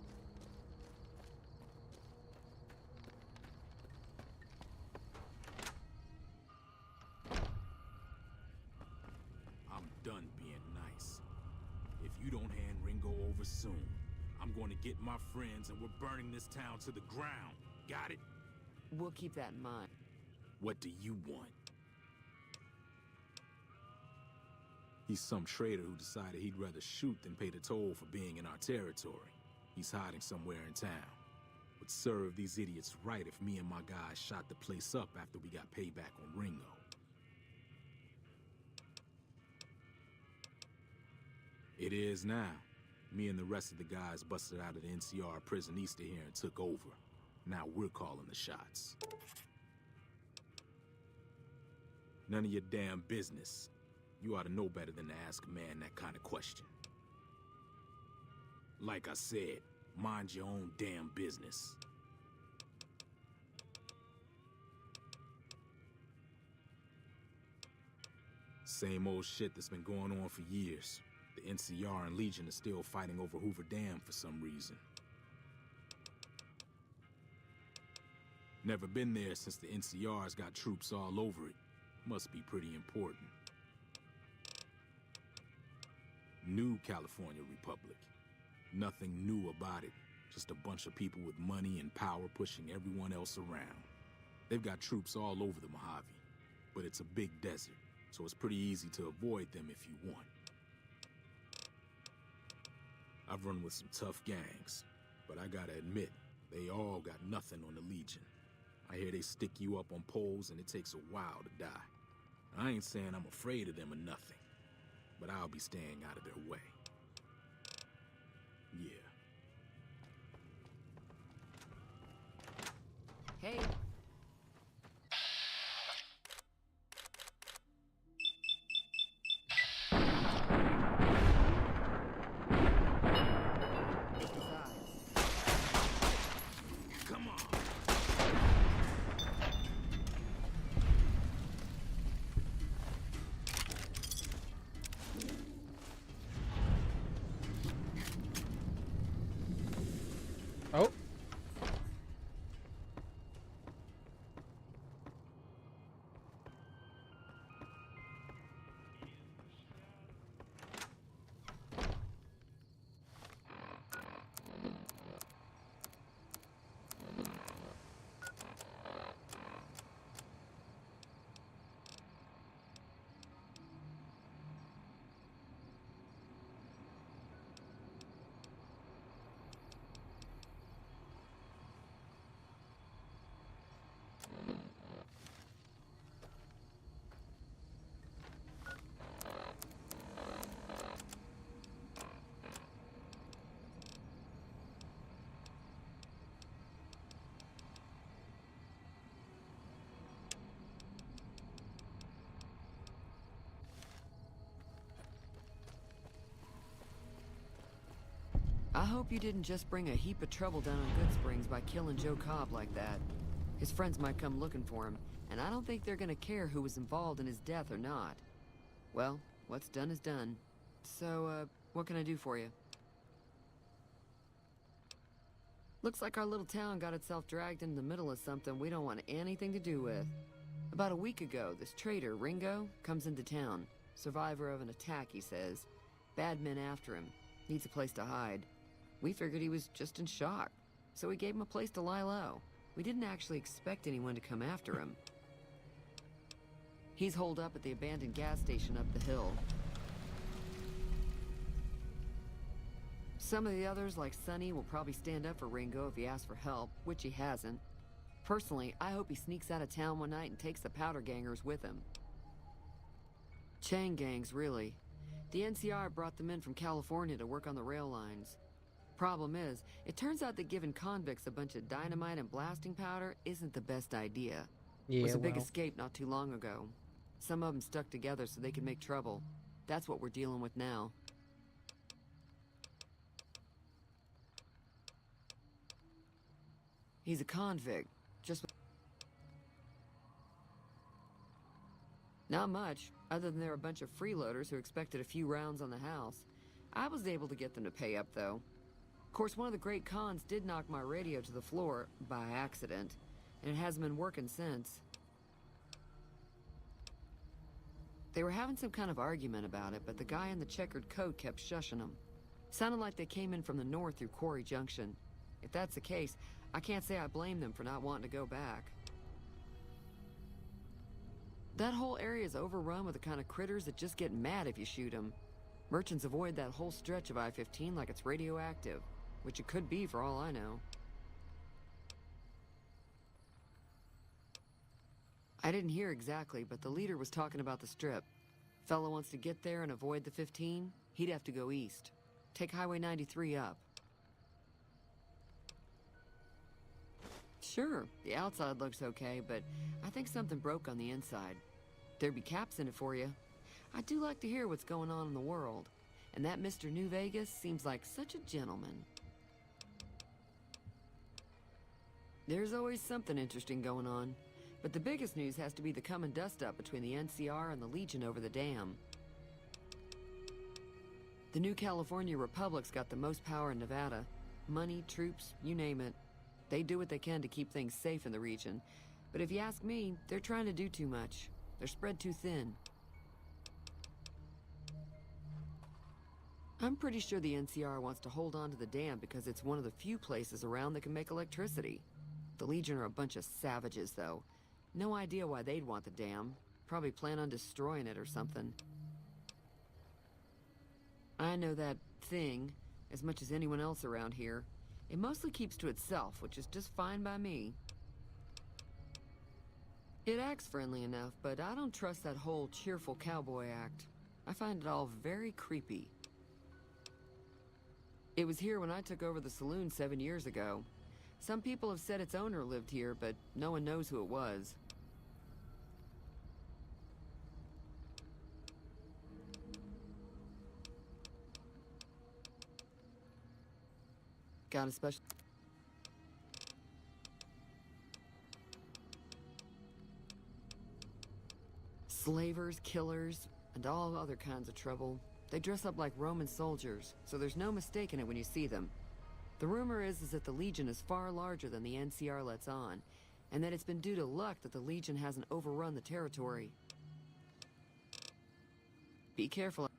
I'm done being nice. If you don't hand Ringo over soon, I'm going to get my friends and we're burning this town to the ground. Got it? We'll keep that in mind. What do you want? He's some traitor who decided he'd rather shoot than pay the toll for being in our territory. He's hiding somewhere in town. Would serve these idiots right if me and my guys shot the place up after we got payback on Ringo. It is now. Me and the rest of the guys busted out of the NCR prison east of here and took over. Now we're calling the shots. None of your damn business. You ought to know better than to ask a man that kind of question. Like I said, mind your own damn business. Same old shit that's been going on for years. The NCR and Legion are still fighting over Hoover Dam for some reason. Never been there since the NCR's got troops all over it. Must be pretty important. New California Republic. Nothing new about it. Just a bunch of people with money and power pushing everyone else around. They've got troops all over the Mojave. But it's a big desert, so it's pretty easy to avoid them if you want. I've run with some tough gangs, but I gotta admit, they all got nothing on the Legion. I hear they stick you up on poles and it takes a while to die. I ain't saying I'm afraid of them or nothing, but I'll be staying out of their way. Yeah. Hey. Come on. Oh. I hope you didn't just bring a heap of trouble down on Good Springs by killing Joe Cobb like that. His friends might come looking for him, and I don't think they're gonna care who was involved in his death or not. Well, what's done is done. So, what can I do for you? Looks like our little town got itself dragged into the middle of something we don't want anything to do with. About a week ago, this traitor, Ringo, comes into town. Survivor of an attack, he says. Bad men after him. Needs a place to hide. We figured he was just in shock, so we gave him a place to lie low. We didn't actually expect anyone to come after him. He's holed up at the abandoned gas station up the hill. Some of the others, like Sonny, will probably stand up for Ringo if he asks for help, which he hasn't. Personally, I hope he sneaks out of town one night and takes the powder gangers with him. Chain gangs, really. The NCR brought them in from California to work on the rail lines. Problem is, it turns out that giving convicts a bunch of dynamite and blasting powder isn't the best idea. Yeah, It was a big well. escape not too long ago. Some of them stuck together so they could make trouble. That's what we're dealing with now. He's a convict. Just... Not much, other than they're a bunch of freeloaders who expected a few rounds on the house. I was able to get them to pay up, though. Of course, one of the great cons did knock my radio to the floor, by accident, and it hasn't been working since. They were having some kind of argument about it, but the guy in the checkered coat kept shushing them. Sounded like they came in from the north through Quarry Junction. If that's the case, I can't say I blame them for not wanting to go back. That whole area is overrun with the kind of critters that just get mad if you shoot them. Merchants avoid that whole stretch of I-15 like it's radioactive, which it could be for all I know. I didn't hear exactly, but the leader was talking about the strip. Fellow wants to get there and avoid the 15, he'd have to go east. Take Highway 93 up. Sure, the outside looks okay, but I think something broke on the inside. There'd be caps in it for you. I do like to hear what's going on in the world, and that Mr. New Vegas seems like such a gentleman. There's always something interesting going on, but the biggest news has to be the coming dust-up between the NCR and the Legion over the dam. The new California Republic's got the most power in Nevada. Money, troops, you name it. They do what they can to keep things safe in the region, but if you ask me, they're trying to do too much. They're spread too thin. I'm pretty sure the NCR wants to hold on to the dam because it's one of the few places around that can make electricity. The Legion are a bunch of savages, though. No idea why they'd want the dam. Probably plan on destroying it or something. I know that thing as much as anyone else around here. It mostly keeps to itself, which is just fine by me. It acts friendly enough, but I don't trust that whole cheerful cowboy act. I find it all very creepy. It was here when I took over the saloon 7 years ago. Some people have said its owner lived here, but no one knows who it was. Got a special... Slavers, killers, and all other kinds of trouble. They dress up like Roman soldiers, so there's no mistaking it when you see them. The rumor is that the Legion is far larger than the NCR lets on, and that it's been due to luck that the Legion hasn't overrun the territory. Be careful.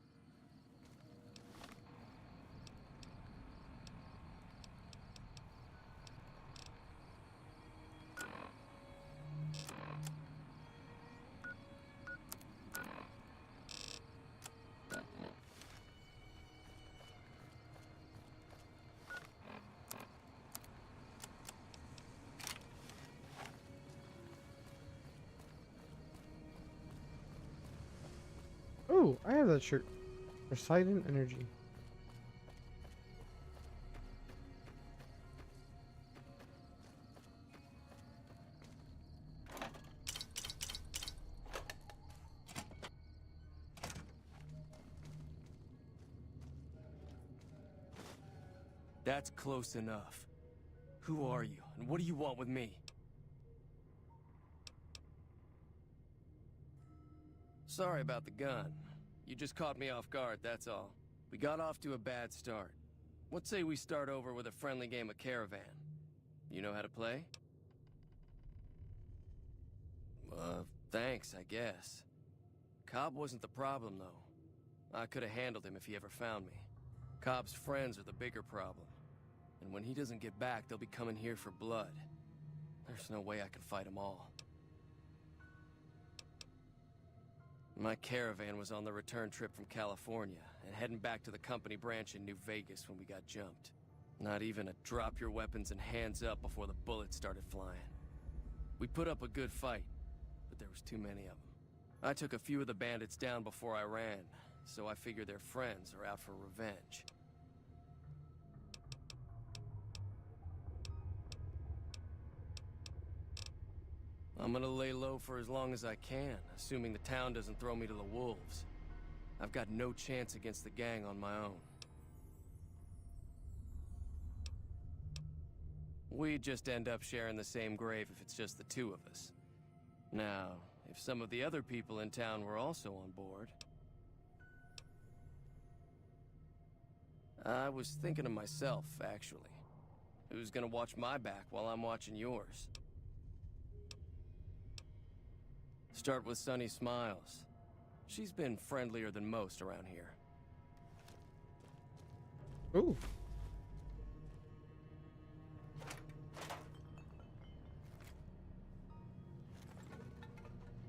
Oh, I have that shirt. Poseidon Energy. That's close enough. Who are you, and what do you want with me? Sorry about the gun. You just caught me off guard, that's all. We got off to a bad start. What say we start over with a friendly game of Caravan? You know how to play? Thanks, I guess. Cobb wasn't the problem, though. I could have handled him if he ever found me. Cobb's friends are the bigger problem. And when he doesn't get back, they'll be coming here for blood. There's no way I can fight them all. My caravan was on the return trip from California, and heading back to the company branch in New Vegas when we got jumped. Not even a drop your weapons and hands up before the bullets started flying. We put up a good fight, but there was too many of them. I took a few of the bandits down before I ran, so I figure their friends are out for revenge. I'm gonna lay low for as long as I can, assuming the town doesn't throw me to the wolves. I've got no chance against the gang on my own. We just end up sharing the same grave if it's just the two of us. Now, if some of the other people in town were also on board... I was thinking of myself, actually. Who's gonna watch my back while I'm watching yours? Start with Sunny Smiles. She's been friendlier than most around here. Ooh.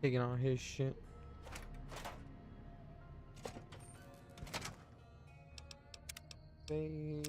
Taking on his shit. Save.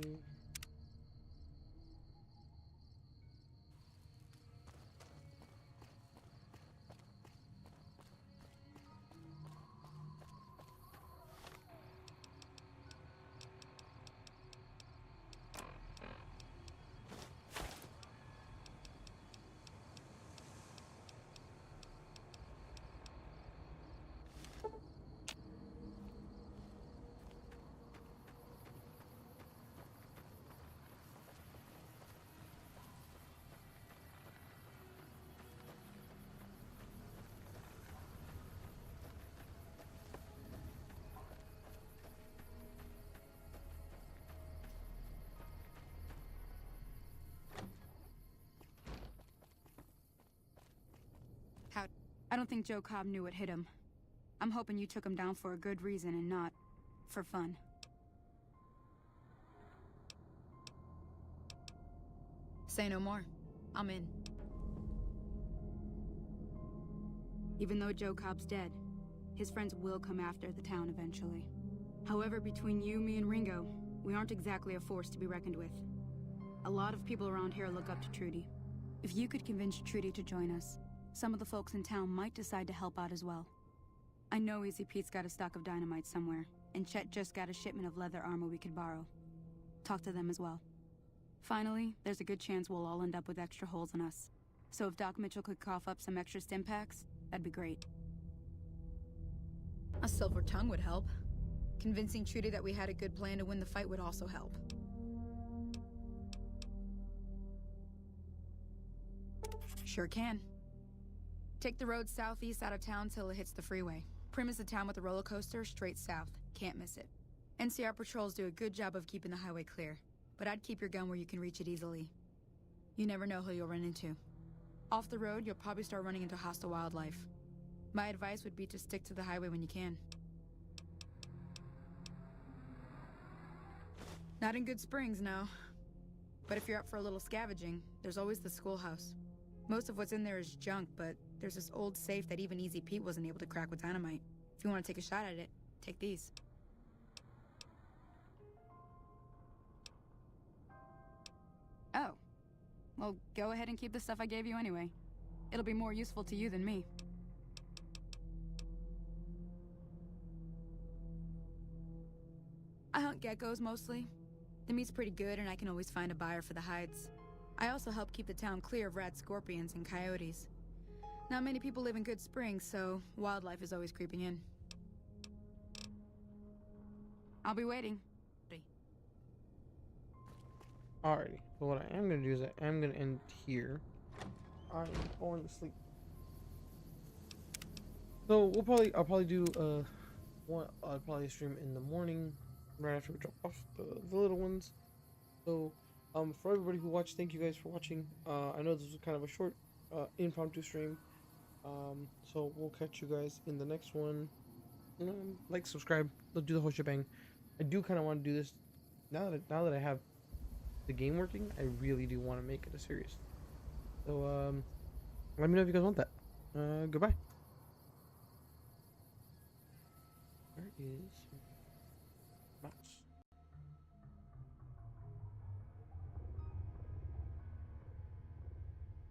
I don't think Joe Cobb knew what hit him. I'm hoping you took him down for a good reason and not for fun. Say no more. I'm in. Even though Joe Cobb's dead, his friends will come after the town eventually. However, between you, me, and Ringo, we aren't exactly a force to be reckoned with. A lot of people around here look up to Trudy. If you could convince Trudy to join us, some of the folks in town might decide to help out as well. I know Easy Pete's got a stock of dynamite somewhere, and Chet just got a shipment of leather armor we could borrow. Talk to them as well. Finally, there's a good chance we'll all end up with extra holes in us. So if Doc Mitchell could cough up some extra stim packs, that'd be great. A silver tongue would help. Convincing Trudy that we had a good plan to win the fight would also help. Sure can. Take the road southeast out of town till it hits the freeway. Premise the town with a roller coaster straight south. Can't miss it. NCR patrols do a good job of keeping the highway clear, but I'd keep your gun where you can reach it easily. You never know who you'll run into. Off the road, you'll probably start running into hostile wildlife. My advice would be to stick to the highway when you can. Not in Good Springs, no. But if you're up for a little scavenging, there's always the schoolhouse. Most of what's in there is junk, but there's this old safe that even Easy Pete wasn't able to crack with dynamite. If you want to take a shot at it, take these. Oh. Well, go ahead and keep the stuff I gave you anyway. It'll be more useful to you than me. I hunt geckos mostly. The meat's pretty good and I can always find a buyer for the hides. I also help keep the town clear of rat scorpions and coyotes. Not many people live in Good Springs, so wildlife is always creeping in. I'll be waiting. Alrighty, but what I am gonna do is I am gonna end here. I'm going to sleep. So I'll probably do I'll probably stream in the morning right after we drop off the little ones. So for everybody who watched, thank you guys for watching. I know this was kind of a short impromptu stream. So we'll catch you guys in the next one. Like, subscribe, let's do the whole shebang. I do kind of want to do this now that I have the game working. I really do want to make it a series. So let me know if you guys want that. Goodbye. Where is